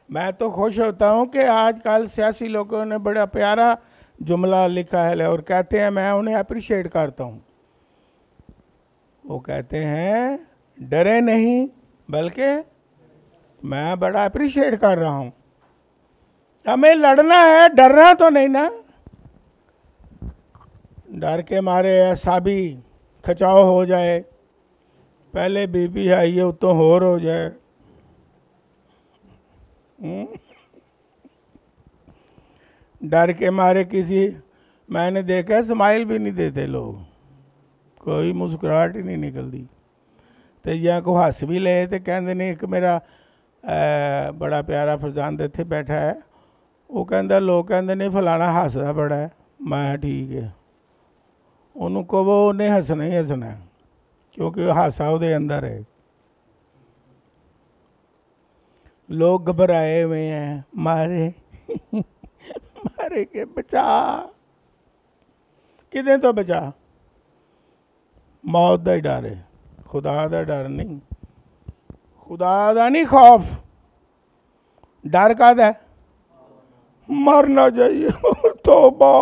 मैं तो खुश होता हूँ कि आजकल सियासी लोगों ने बड़ा प्यारा जुमला लिखा है और कहते हैं, मैं उन्हें अप्रिशिएट करता हूँ। वो कहते हैं डरे नहीं, बल्कि मैं बड़ा अप्रिशिएट कर रहा हूँ। हमें लड़ना है, डरना तो नहीं ना। डर के मारे ऐसा भी खचाव हो जाए, पहले बीपी हाई है उतो होर हो जाए। डर के मारे किसी, मैंने देखा स्माइल भी नहीं देते लोग, कोई मुस्कुराहट ही नहीं निकलती। तो या को हस भी ले तो कहते नहीं। एक मेरा बड़ा प्यारा फरजांद इत्थे बैठा है, वो कहता लोग कहते ने फलाना हसदा बड़ा है। मैं ठीक है, उन्होंने कहो उन्हें हसना ही हसना है, क्योंकि हासा वो अंदर है। लोग घबराए हुए हैं, मारे मारे के बचा, किदें तो बचा, मौत का ही डर है, खुदा का डर नहीं। खुदा का नहीं खौफ, डर का है मरना चाहिए। तौबा,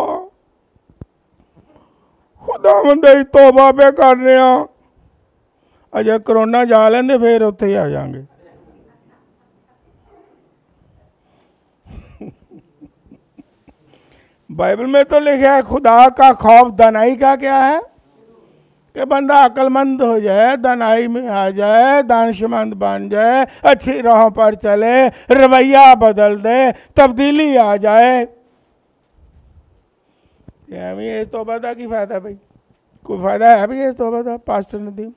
खुदा बंदे तौबा पे करने अजय करोना जा लेंदे फिर उत्थे ही आ जाएंगे। बाइबल में तो लिखा है खुदा का खौफ दानाई का क्या है कि बंदा अक्लमंद हो जाए, दानाई में आ जाए, दानिशमंद बन जाए, अच्छी राहों पर चले, रवैया बदल दे, तब्दीली आ जाए। ये तौबा का की फायदा भाई? कोई फायदा है भाई इस तौबा का? पास्टर नदीम,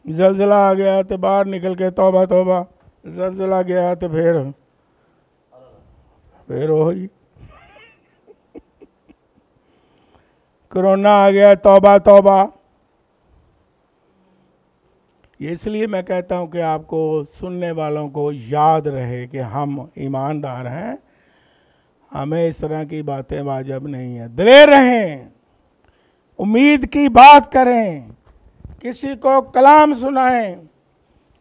जलजला आ गया तो बाहर निकल के तौबा तौबा, जलजला गया तो फिर वही कोरोना आ गया, तौबा तौबा। इसलिए मैं कहता हूं कि आपको सुनने वालों को याद रहे कि हम ईमानदार हैं, हमें इस तरह की बातें वाजिब नहीं है। दिलेर रहें, उम्मीद की बात करें, किसी को कलाम सुनाएं,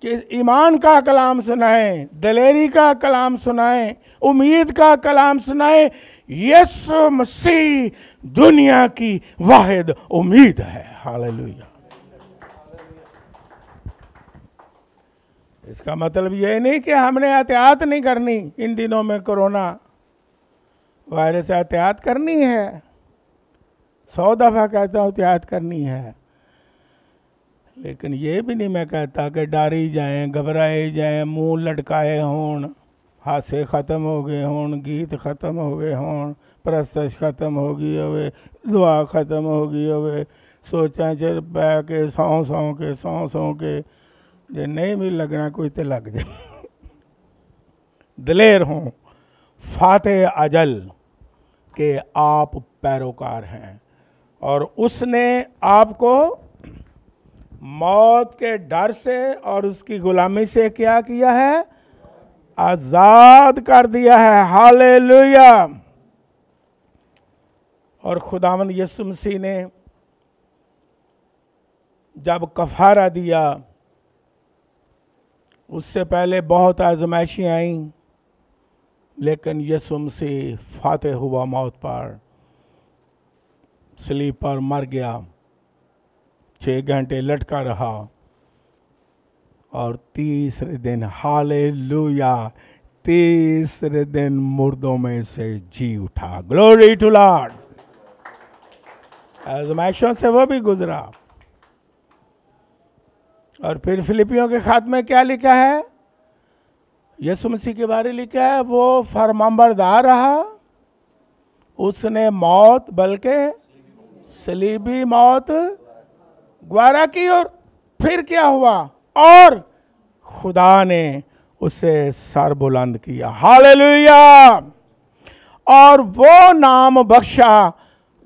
कि ईमान का कलाम सुनाएं, दिलेरी का कलाम सुनाएं, उम्मीद का कलाम सुनाएं। यीशु मसीह दुनिया की वाहिद उम्मीद है। हालेलुया। इसका मतलब यह नहीं कि हमने एहतियात नहीं करनी। इन दिनों में कोरोना वायरस से एहतियात करनी है, 100 दफ़ा कहता हूँ एहतियात करनी है, लेकिन ये भी नहीं मैं कहता कि डरी जाएं, घबराए जाएं, मुंह लटकाए हों, हासे ख़त्म हो गए हों, गीत ख़त्म हो गए हों, परस्तश ख़त्म हो गई होवे, दुआ ख़त्म हो गई होवे, सोचा चल पै के सौ के जे नहीं भी लगना कोई तो लग जाए। दिलेर हों, फाते अजल के आप पैरोकार हैं, और उसने आपको मौत के डर से और उसकी गुलामी से क्या किया है? आजाद कर दिया है। हालेलुया। और खुदावंद यीशु मसीह ने जब कफारा दिया, उससे पहले बहुत आजमाइशें आईं, लेकिन यीशु मसीह फातेह हुआ मौत पर, सलीब पर मर गया, 6 घंटे लटका रहा, और तीसरे दिन, हालेलुया, तीसरे दिन मुर्दों में से जी उठा। Glory to Lord. आजमाइशों से वो भी गुजरा। और फिर फिलिपियों के खात में क्या लिखा है? यीशु मसीह के बारे में लिखा है, वो फरमाबरदार रहा, उसने मौत बल्कि सलीबी मौत ग्वारा की, और फिर क्या हुआ? और खुदा ने उसे सर बुलंद किया। हालेलुया। और वो नाम बख्शा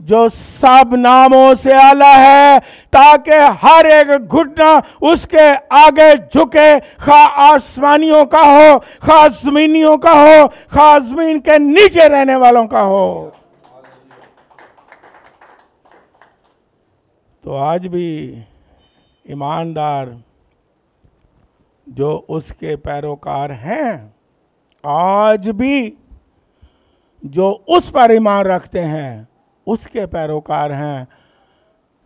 जो सब नामों से आला है, ताकि हर एक घुटना उसके आगे झुके, खा आसमानियों का हो, खा जमीनियों का हो, खा जमीन के नीचे रहने वालों का हो। तो आज भी ईमानदार जो उसके पैरोकार हैं, आज भी जो उस पर ईमान रखते हैं, उसके पैरोकार हैं,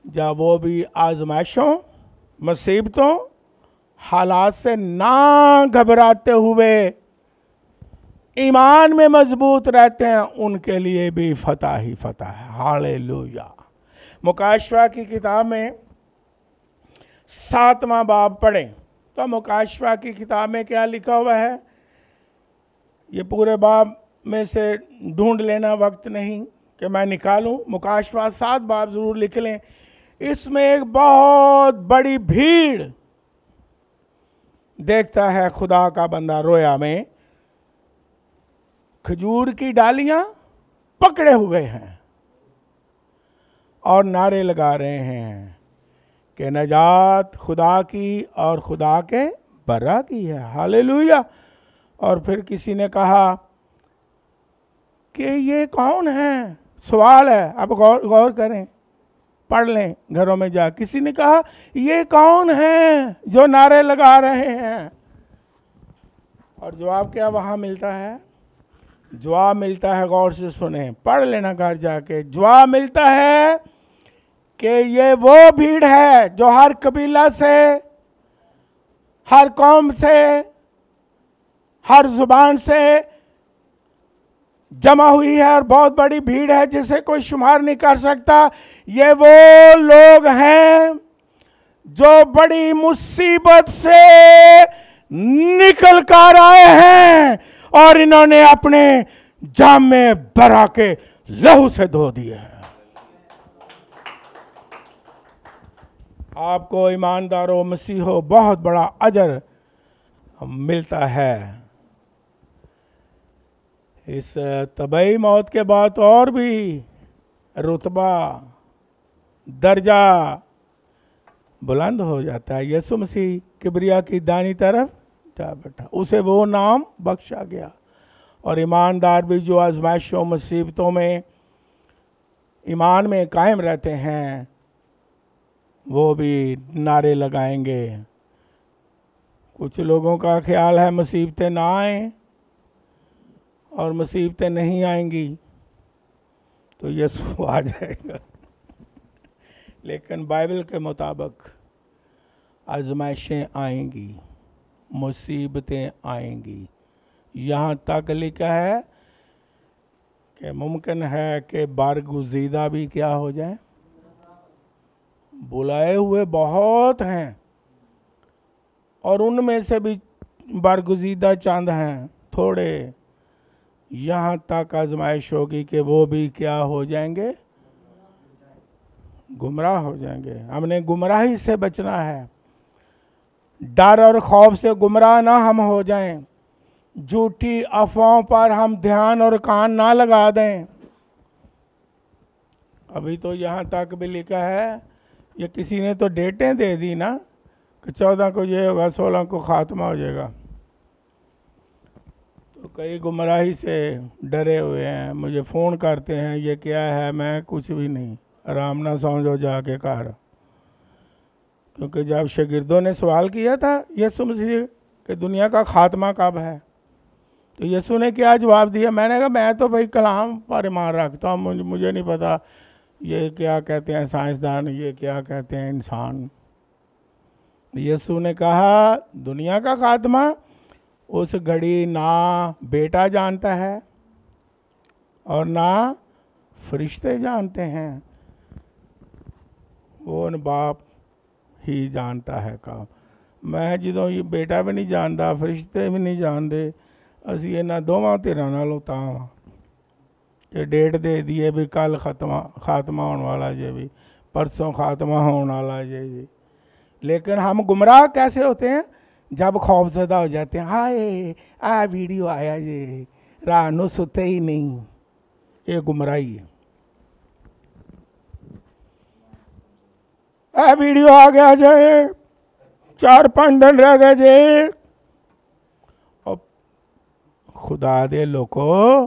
जब वो भी आजमाइशों, मुसीबतों, हालात से ना घबराते हुए ईमान में मजबूत रहते हैं, उनके लिए भी फतह ही फतह है। हालेलुया। मुकाशवा की किताब में 7वां बाब पढ़ें तो मुकाशफा की किताब में क्या लिखा हुआ है, ये पूरे बाब में से ढूंढ लेना, वक्त नहीं कि मैं निकालूं। मुकाशफा 7 बाब ज़रूर लिख लें। इसमें एक बहुत बड़ी भीड़ देखता है खुदा का बंदा रोया में खजूर की डालियां पकड़े हुए हैं और नारे लगा रहे हैं कि नजात खुदा की और खुदा के बर्रा की है। हालेलुया। और फिर किसी ने कहा कि ये कौन है, सवाल है, आप गौर करें, पढ़ लें घरों में जा। किसी ने कहा ये कौन है जो नारे लगा रहे हैं, और जवाब क्या वहां मिलता है? जवाब मिलता है, गौर से सुने, पढ़ लेना घर जाके। जवाब मिलता है कि ये वो भीड़ है जो हर कबीला से, हर कौम से, हर जुबान से जमा हुई है, और बहुत बड़ी भीड़ है जिसे कोई शुमार नहीं कर सकता। ये वो लोग हैं जो बड़ी मुसीबत से निकल कर आए हैं और इन्होंने अपने जामे बरा के लहू से धो दिए हैं। आपको ईमानदारों मसीहो बहुत बड़ा अजर मिलता है। इस तबई मौत के बाद और भी रुतबा, दर्जा बुलंद हो जाता है। यीशु मसीह किबरिया की दानी तरफ जा बैठा, उसे वो नाम बख्शा गया। और ईमानदार भी जो आजमाइशों मुसीबतों में ईमान में कायम रहते हैं वो भी नारे लगाएंगे। कुछ लोगों का ख्याल है मुसीबतें ना आए और मुसीबतें नहीं आएंगी तो यीशु आ जाएगा, लेकिन बाइबल के मुताबिक आजमाइशें आएंगी, मुसीबतें आएंगी। यहाँ तक लिखा है कि मुमकिन है कि बरगुज़ीदा भी क्या हो जाए। बुलाए हुए बहुत हैं और उनमें से भी बरगुज़ीदा चंद हैं, थोड़े। यहाँ तक आजमाइश होगी कि वो भी क्या हो जाएंगे, गुमराह हो जाएंगे। हमने गुमराही से बचना है, डर और खौफ से गुमराह ना हम हो जाएं, झूठी अफवाहों पर हम ध्यान और कान ना लगा दें। अभी तो यहाँ तक भी लिखा है, ये किसी ने तो डेटें दे दी ना कि 14 को ये होगा, 16 को खात्मा हो जाएगा। तो कई गुमराही से डरे हुए हैं, मुझे फ़ोन करते हैं ये क्या है, मैं कुछ भी नहीं, आराम ना समझो जाके कर। क्योंकि जब शागिर्दों ने सवाल किया था यीशु मसीह कि दुनिया का खात्मा कब है, तो यीशु ने क्या जवाब दिया? मैंने कहा मैं तो भाई कलाम पर ईमान रखता हूँ, मुझे नहीं पता ये क्या कहते हैं साइंसदान, ये क्या कहते हैं इंसान। यीशु ने कहा दुनिया का खात्मा उस घड़ी ना बेटा जानता है और ना फरिश्ते जानते हैं, वो उन बाप ही जानता है का। मैं जो ये बेटा भी नहीं जानता, फरिश्ते भी नहीं जानते, असी इन्होंने दोवां धिरां नालों तां वां कि डेट दे दिए भी कल खात्मा होने वाला जे, भी परसों खात्मा होने वाला जी। लेकिन हम गुमराह कैसे होते हैं? जब खौफजदा हो जाते हैं, हाय आ वीडियो आया जी, रात को सुते ही नहीं, ये गुमराही है। आ वीडियो आ गया जे, 4-5 दिन रह गए जे। और खुदा दे लोगों,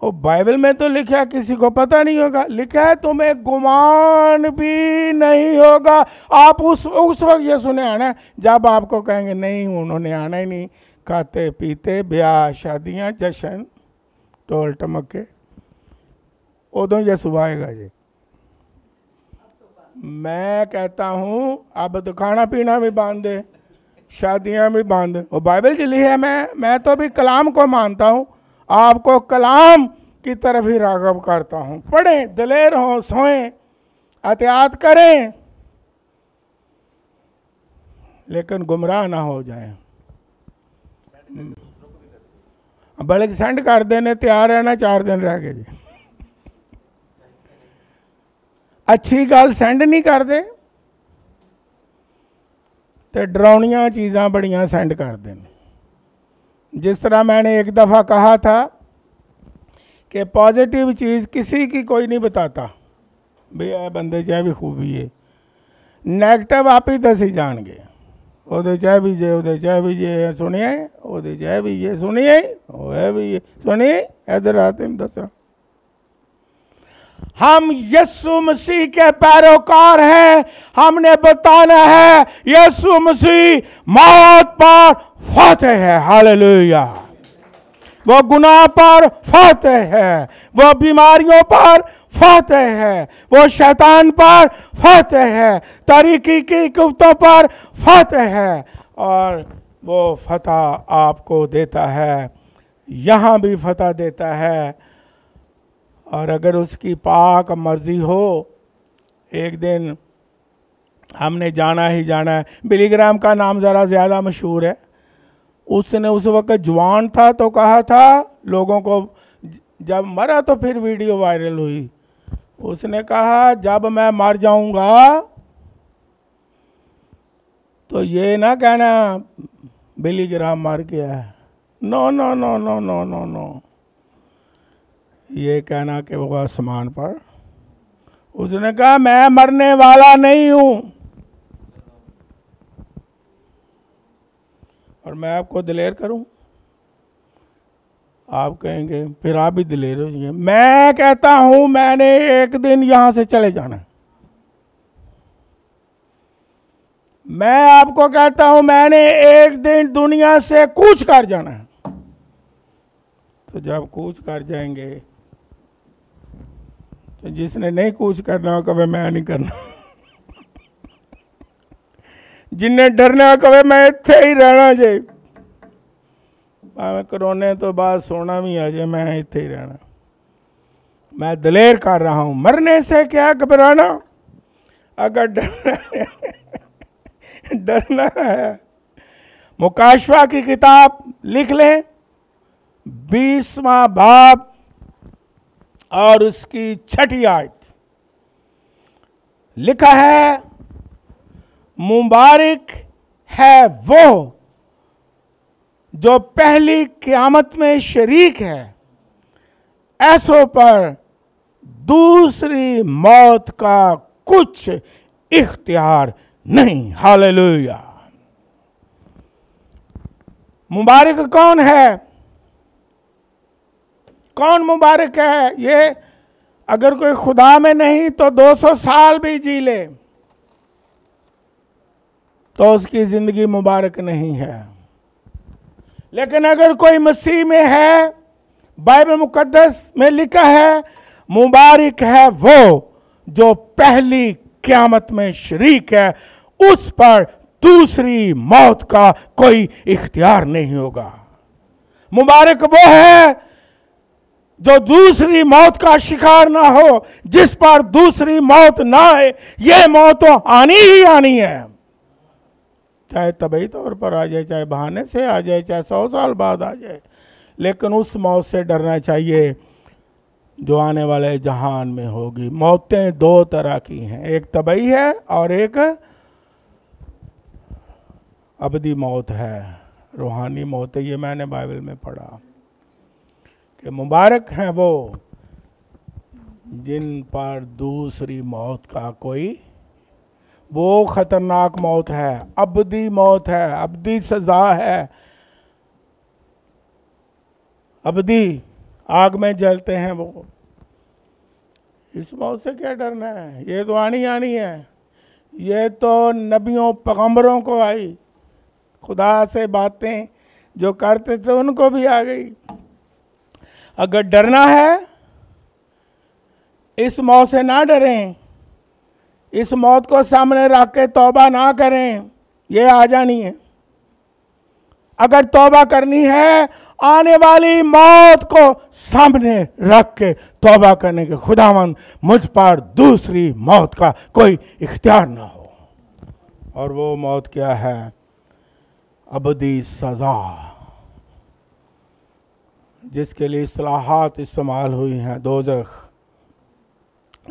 और बाइबल में तो लिखा है किसी को पता नहीं होगा, लिखा है तुम्हें गुमान भी नहीं होगा। आप उस वक्त यीशु ने आना है जब आपको कहेंगे नहीं, उन्होंने आना ही नहीं, खाते पीते ब्याह शादियां जश्न टोल टमके, उदों यीशु आएगा जी। मैं कहता हूँ अब तो खाना पीना भी बंद है, शादियां भी बंद। और बाइबल चली है, मैं तो भी कलाम को मानता हूँ, आपको कलाम की तरफ ही राग़ब करता हूँ। पढ़ें, दलेर हों, सोएं, एहतियात करें। लेकिन गुमराह ना हो जाए। बल्कि सेंड कर देने तैयार रहना, 4 दिन रह गए जी। अच्छी गल सेंड नहीं करते तो डरावनियां चीज़ां बड़ियां सेंड कर दें। जिस तरह मैंने एक दफ़ा कहा था कि पॉजिटिव चीज़ किसी की कोई नहीं बताता भी यह बंदे चाहे भी खूबी है, नैगेटिव आप ही दसी जाएंगे। ਉਹਦੇ ਚਾਹ ਵੀ ਜੇ, ਉਹਦੇ ਚਾਹ ਵੀ ਜੇ ਸੁਣिए, ਉਹਦੇ ਚਾਹ ਵੀ ਜੇ सुनिए, वो भी सुनिए। इधर आते हम दसा, हम यीशु मसीह के पैरोकार हैं। हमने बताना है यीशु मसीह मौत पर फतेह है। हालेलुया। वो गुनाह पर फतेह है, वो बीमारियों पर फतेह है, वो शैतान पर फतेह है, तरीकी की कुफ्तों पर फतेह है। और वो फतह आपको देता है, यहाँ भी फतह देता है। और अगर उसकी पाक मर्जी हो, एक दिन हमने जाना ही जाना है। बिली ग्राहम का नाम ज़रा ज़्यादा मशहूर है। उसने उस वक्त जवान था तो कहा था लोगों को, जब मरा तो फिर वीडियो वायरल हुई। उसने कहा जब मैं मर जाऊंगा तो ये ना कहना बिली ग्राहम मर गया है। No no no no no no no, ये कहना कि वो आसमान पर। उसने कहा मैं मरने वाला नहीं हूं। और मैं आपको दिलेर करूं, आप कहेंगे फिर आप भी दिलेर हो जाइए। मैं कहता हूं मैंने एक दिन यहां से चले जाना। मैं आपको कहता हूं मैंने एक दिन दुनिया से कूच कर जाना। तो जब कूच कर जाएंगे तो जिसने नहीं कूच करना हो कभी मैं नहीं करना। जिन्हें डरना कभी मैं इत्थे ही रहना चाहिए, कोरोने तो बाद सोना भी आ जाए, मैं इत्थे ही रहना। मैं दिलेर कर रहा हूं, मरने से क्या घबराना। अगर डरना है, मुकाशवा की किताब लिख लें, 20वां बाब और उसकी 6ठी आयत लिखा है, मुबारक है वो जो पहली क़यामत में शरीक है, ऐसों पर दूसरी मौत का कुछ इख्तियार नहीं। हालेलुया। मुबारक कौन है? कौन मुबारक है? ये अगर कोई खुदा में नहीं तो 200 साल भी जी ले तो उसकी जिंदगी मुबारक नहीं है। लेकिन अगर कोई मसीह में है, बाइबल मुकद्दस में लिखा है, मुबारक है वो जो पहली क़यामत में शरीक है, उस पर दूसरी मौत का कोई इख्तियार नहीं होगा। मुबारक वो है जो दूसरी मौत का शिकार ना हो, जिस पर दूसरी मौत ना आए। ये मौत तो आनी ही आनी है, चाहे तबई तौर पर आ जाए, चाहे बहाने से आ जाए, चाहे 100 साल बाद आ जाए। लेकिन उस मौत से डरना चाहिए जो आने वाले जहान में होगी। मौतें 2 तरह की हैं, एक तबई है और एक अबदी मौत है, रूहानी मौत है। ये मैंने बाइबल में पढ़ा कि मुबारक हैं वो जिन पर दूसरी मौत का कोई, वो खतरनाक मौत है, अबदी मौत है, अबदी सजा है, अबदी आग में जलते हैं वो। इस मौत से क्या डरना है? ये तो आनी आनी है। ये तो नबियों पैगंबरों को आई, खुदा से बातें जो करते थे उनको भी आ गई। अगर डरना है, इस मौत से ना डरें, इस मौत को सामने रख के तौबा ना करें, ये आ जानी है। अगर तौबा करनी है, आने वाली मौत को सामने रख के तौबा करने के, खुदावंद मुझ पर दूसरी मौत का कोई इख्तियार ना हो। और वो मौत क्या है? अबदी सज़ा, जिसके लिए इस्लाहात इस्तेमाल हुई हैं, दोज़ख।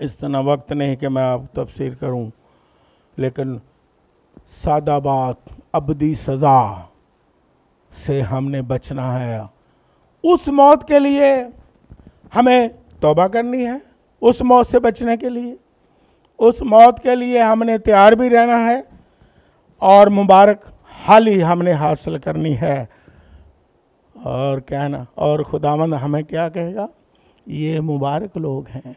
इतना वक्त नहीं कि मैं आप तफसीर करूं, लेकिन सादा बात, अबदी सज़ा से हमने बचना है। उस मौत के लिए हमें तौबा करनी है, उस मौत से बचने के लिए, उस मौत के लिए हमने तैयार भी रहना है और मुबारक हाली हमने हासिल करनी है। और कहना, और खुदावंद हमें क्या कहेगा? ये मुबारक लोग हैं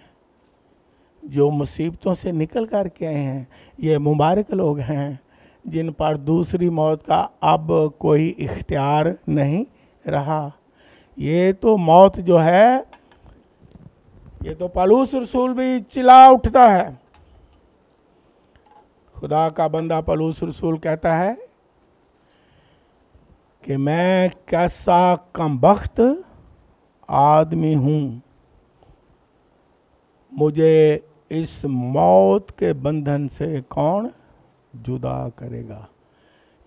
जो मुसीबतों से निकल कर के आए हैं, ये मुबारक लोग हैं जिन पर दूसरी मौत का अब कोई इख्तियार नहीं रहा। ये तो मौत जो है, ये तो पलूस रसूल भी चिल्ला उठता है। खुदा का बंदा पलूस रसूल कहता है कि मैं कैसा कमबख्त आदमी हूँ, मुझे इस मौत के बंधन से कौन जुदा करेगा।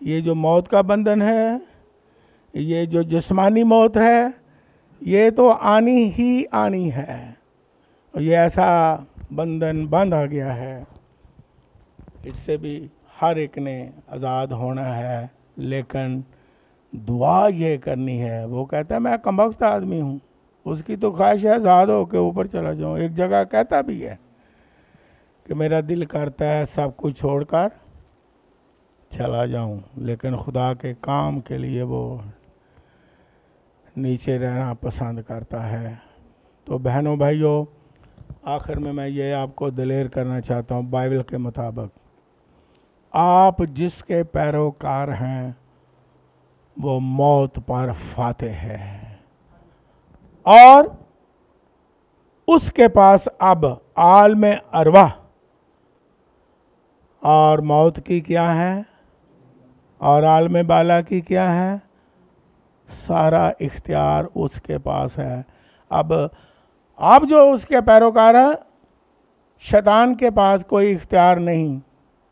ये जो मौत का बंधन है, ये जो जिस्मानी मौत है, ये तो आनी ही आनी है। ये ऐसा बंधन बांधा गया है, इससे भी हर एक ने आज़ाद होना है, लेकिन दुआ ये करनी है। वो कहता है मैं कमबख्त आदमी हूँ, उसकी तो ख्वाहिश है आज़ाद हो के ऊपर चला जाऊँ। एक जगह कहता भी है कि मेरा दिल करता है सब कुछ छोड़कर चला जाऊँ, लेकिन खुदा के काम के लिए वो नीचे रहना पसंद करता है। तो बहनों भाइयों, आखिर में मैं ये आपको दिलेर करना चाहता हूँ, बाइबल के मुताबिक आप जिसके पैरोकार हैं वो मौत पर फातेह है, और उसके पास अब आलम अरवाह और मौत की क्या है और आलम बाला की क्या है, सारा इख्तियार उसके पास है। अब जो उसके पैरोकार हैं, शैतान के पास कोई इख्तियार नहीं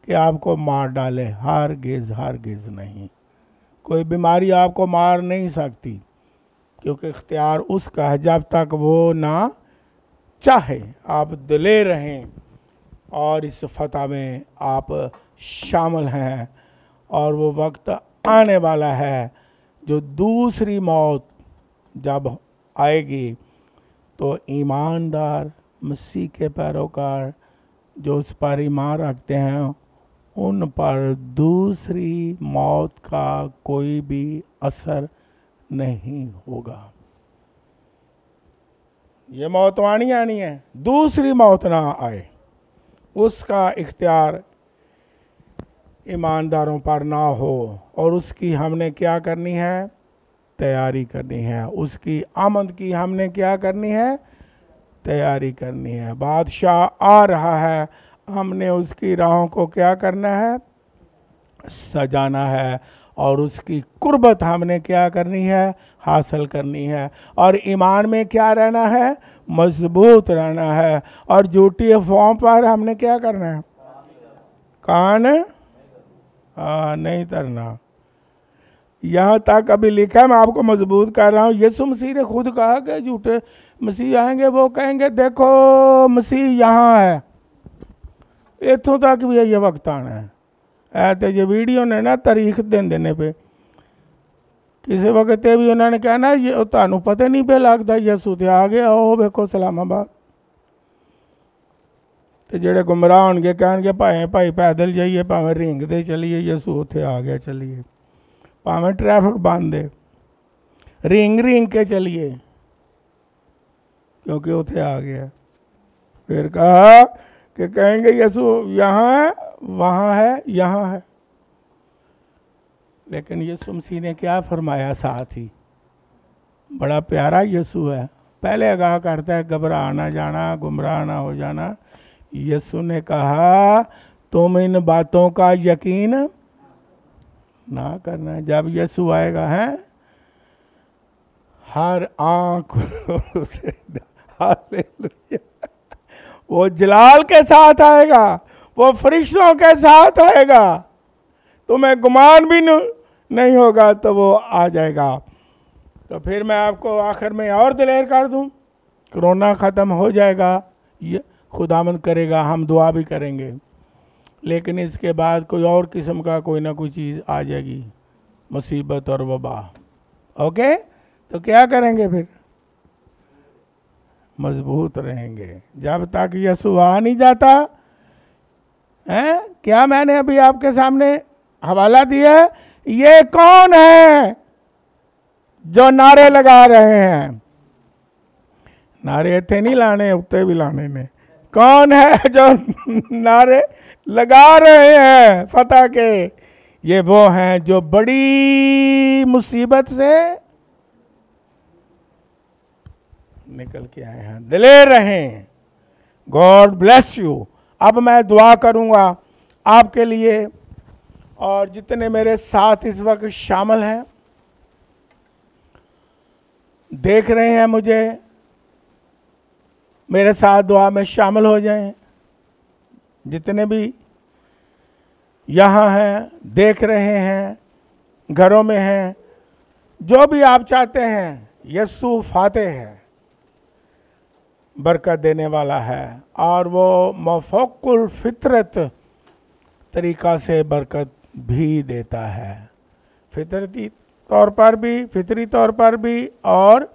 कि आपको मार डाले, हरगिज़ नहीं। कोई बीमारी आपको मार नहीं सकती, क्योंकि इख्तियार उसका है जब तक वो ना चाहे। आप दिलेर रहें और इस फतह में आप शामिल हैं, और वो वक्त आने वाला है जो दूसरी मौत जब आएगी तो ईमानदार मसीह के पैरोकार जो उस पर ईमान रखते हैं, उन पर दूसरी मौत का कोई भी असर नहीं होगा। ये मौत आनी है, दूसरी मौत ना आए, उसका इख्तियार ईमानदारों पर ना हो। और उसकी हमने क्या करनी है? तैयारी करनी है। उसकी आमद की हमने क्या करनी है? तैयारी करनी है। बादशाह आ रहा है, हमने उसकी राहों को क्या करना है? सजाना है। और उसकी कुर्बत हमने क्या करनी है? हासिल करनी है। और ईमान में क्या रहना है? मजबूत रहना है। और झूठी अफवाहों पर हमने क्या करना है? कान नहीं तरना। यहाँ तक अभी लिखा है, मैं आपको मजबूत कर रहा हूँ। यीशु मसीह ने खुद कहा कि झूठे मसीह आएंगे, वो कहेंगे देखो मसीह यहाँ है। इतों तक भी ये वक्त आना है। तो ये वीडियो ने ना तारीख दिन देने पे किसी वक्त भी उन्होंने कहना ये तुहानू पता नहीं पे लगता यीशु ते आ गया, ओ वेखो इस्लामाबाद। तो जेड़े गुमराह होंगे कहेंगे भाई पैदल जाइए, भावें रिंग दे चलिए, यीशु उत्थे आ गया चलिए, भावें ट्रैफिक बंद है रिंग के चलिए क्योंकि उत्थे आ गया। फिर कहा कि कहेंगे यीशु यहाँ है, वहाँ है, यहाँ है। लेकिन यीशु मसीह ने क्या फरमाया? साथ ही बड़ा प्यारा यीशु है, पहले आगाह करता है घबरा ना जाना, गुमराह ना हो जाना। यीशु ने कहा तुम इन बातों का यकीन ना करना। जब यीशु आएगा है हर आंख उसे हालेलुया, वो जलाल के साथ आएगा, वो फरिश्तों के साथ आएगा। तुम्हें गुमान भी नहीं होगा तो वो आ जाएगा। तो फिर मैं आपको आखिर में और दिलेर कर दूं, कोरोना ख़त्म हो जाएगा, ये खुदावंद करेगा, हम दुआ भी करेंगे, लेकिन इसके बाद कोई और किस्म का कोई ना कोई चीज़ आ जाएगी, मुसीबत और वबा। ओके, तो क्या करेंगे फिर? मजबूत रहेंगे जब तक यीशु आ नहीं जाता है। क्या मैंने अभी आपके सामने हवाला दिया है? ये कौन है जो नारे लगा रहे हैं? नारे थे नहीं लाने, उत्ते भी लाने ने। कौन है जो नारे लगा रहे हैं फतह के? ये वो हैं जो बड़ी मुसीबत से निकल के आए हैं। दिलेर रहें। God bless you. अब मैं दुआ करूंगा आपके लिए, और जितने मेरे साथ इस वक्त शामिल हैं, देख रहे हैं मुझे, मेरे साथ दुआ में शामिल हो जाएं। जितने भी यहाँ हैं, देख रहे हैं, घरों में हैं, जो भी आप चाहते हैं, यीशु फातेह है, बरकत देने वाला है, और वो मफौकुल फितरत तरीक़ा से बरकत भी देता है, फितरती तौर पर भी, फितरी तौर पर भी, और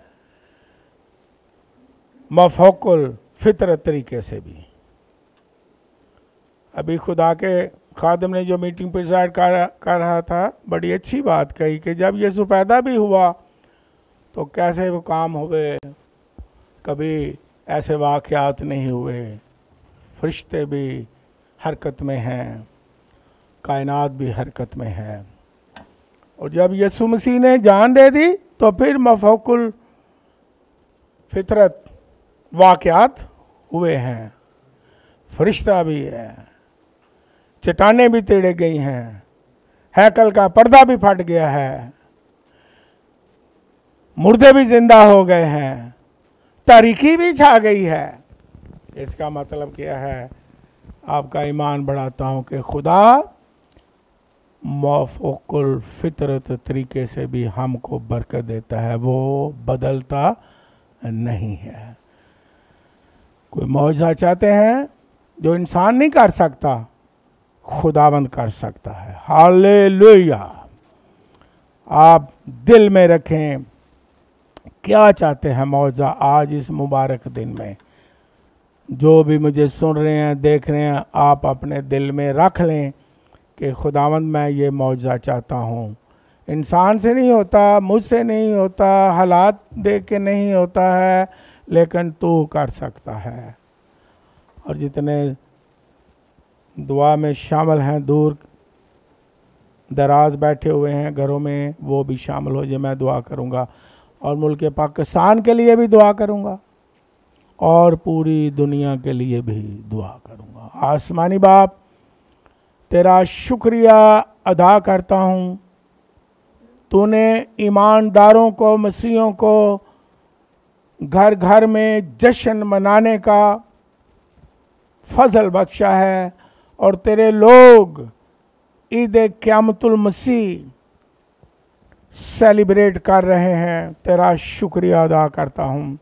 मफौकुल फितरत तरीके से भी। अभी खुदा के खादिम ने जो मीटिंग प्रिसाइड कर रहा था, बड़ी अच्छी बात कही कि जब यीशु पैदा भी हुआ तो कैसे वो काम हुए, कभी ऐसे वाक़यात नहीं हुए। फरिश्ते भी हरकत में हैं, कायनात भी हरकत में है, और जब यीशु मसीह ने जान दे दी तो फिर मफौकुल फितरत वाक़यात हुए हैं। फरिश्ता भी है, चट्टानें भी टेढ़े गई हैं, हैकल का पर्दा भी फट गया है, मुर्दे भी जिंदा हो गए हैं, तारीकी भी छा गई है। इसका मतलब क्या है? आपका ईमान बढ़ाता हूँ कि खुदा मौफुकुल फितरत तरीके से भी हमको बरकत देता है, वो बदलता नहीं है। कोई मौजज़ा चाहते हैं जो इंसान नहीं कर सकता, खुदावंद कर सकता है। हालेलुया। आप दिल में रखें, क्या चाहते हैं मौजज़ा आज इस मुबारक दिन में? जो भी मुझे सुन रहे हैं, देख रहे हैं, आप अपने दिल में रख लें कि खुदावंद मैं ये मौजज़ा चाहता हूँ। इंसान से नहीं होता, मुझसे नहीं होता, हालात देख के नहीं होता है, लेकिन तू कर सकता है। और जितने दुआ में शामिल हैं, दूर दराज बैठे हुए हैं घरों में, वो भी शामिल हो जाए। मैं दुआ करूँगा, और मुल्क पाकिस्तान के लिए भी दुआ करूँगा, और पूरी दुनिया के लिए भी दुआ करूँगा। आसमानी बाप, तेरा शुक्रिया अदा करता हूँ, तूने ईमानदारों को, मसीहों को घर घर में जश्न मनाने का फजल बख्शा है, और तेरे लोग ईद क़यामतुल मसीह सेलिब्रेट कर रहे हैं। तेरा शुक्रिया अदा करता हूँ।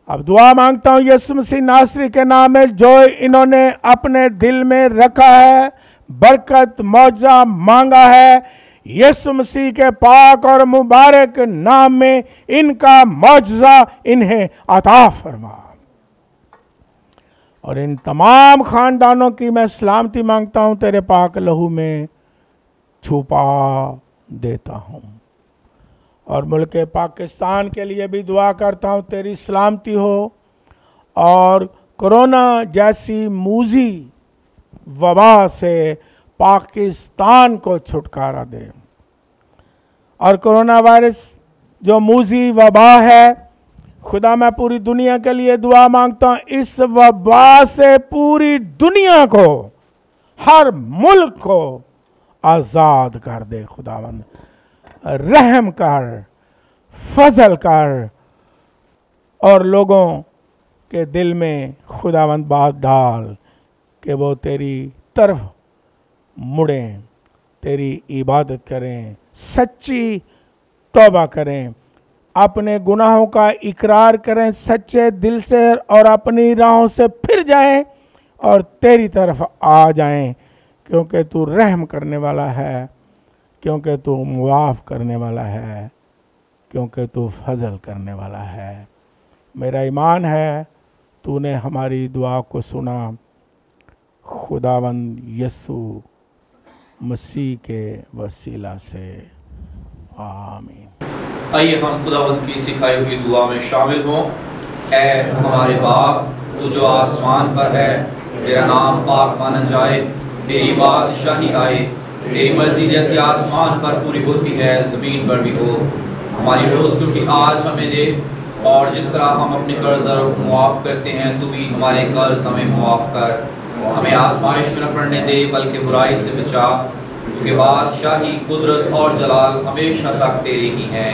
अब दुआ मांगता हूँ यीशु मसीह नासरी के नाम में, जो इन्होंने अपने दिल में रखा है, बरकत मौजज़ा मांगा है, यीशु मसीह के पाक और मुबारक नाम में इनका मौजज़ा इन्हें अता फरमा। और इन तमाम ख़ानदानों की मैं सलामती मांगता हूँ, तेरे पाक लहू में छुपा देता हूँ। और मुल्क पाकिस्तान के लिए भी दुआ करता हूँ, तेरी सलामती हो, और कोरोना जैसी मूजी वबा से पाकिस्तान को छुटकारा दे। और कोरोना वायरस जो मूजी वबा है, खुदा मैं पूरी दुनिया के लिए दुआ मांगता हूँ, इस वबा से पूरी दुनिया को, हर मुल्क को आज़ाद कर दे। खुदावंद रहम कर, फजल कर, और लोगों के दिल में खुदावंद बात डाल कि वो तेरी तरफ मुड़ें, तेरी इबादत करें, सच्ची तौबा करें, अपने गुनाहों का इकरार करें सच्चे दिल से और अपनी राहों से फिर जाएं और तेरी तरफ आ जाएं, क्योंकि तू रहम करने वाला है, क्योंकि तू मुआफ़ करने वाला है, क्योंकि तू फजल करने वाला है। मेरा ईमान है तूने हमारी दुआ को सुना। खुदावंद यीशु मसीह के वसीला से आमीन। आइए हम खुदावंद की सिखाई हुई दुआ में शामिल हों। ऐ हमारे बाप, तू जो आसमान पर है, तेरा नाम पाक माना जाए, तेरी बादशाही आए, तेरी मर्जी जैसी आसमान पर पूरी होती है ज़मीन पर भी हो। हमारी रोज़ की रोटी आज हमें दे, और जिस तरह हम अपने कर्ज़दारों को मुआफ़ करते हैं, तू भी हमारे कर्ज हमें मुआफ़ कर। हमें आज़माइश में न पड़ने दे, बल्कि बुराई से बचा, क्योंकि बादशाही, कुदरत और जलाल हमेशा तक तेरे ही हैं।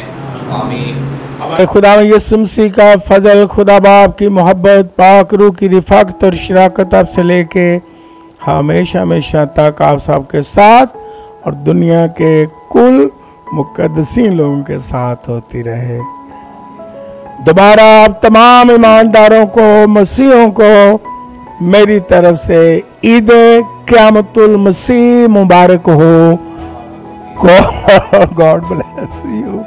आमीन। हमारे खुदा यीशु मसीह का फजल, खुदा बाप की मोहब्बत, पाक रूह की रिफ़ाक़त और शराकत आप से लेके हमेशा हमेशा तक आप सबके साथ और दुनिया के कुल मुक़द्दसीन लोगों के साथ होती रहे। दोबारा आप तमाम ईमानदारों को, मसीहों को मेरी तरफ से ईद क़यामतुल मसीह मुबारक हो। God bless you.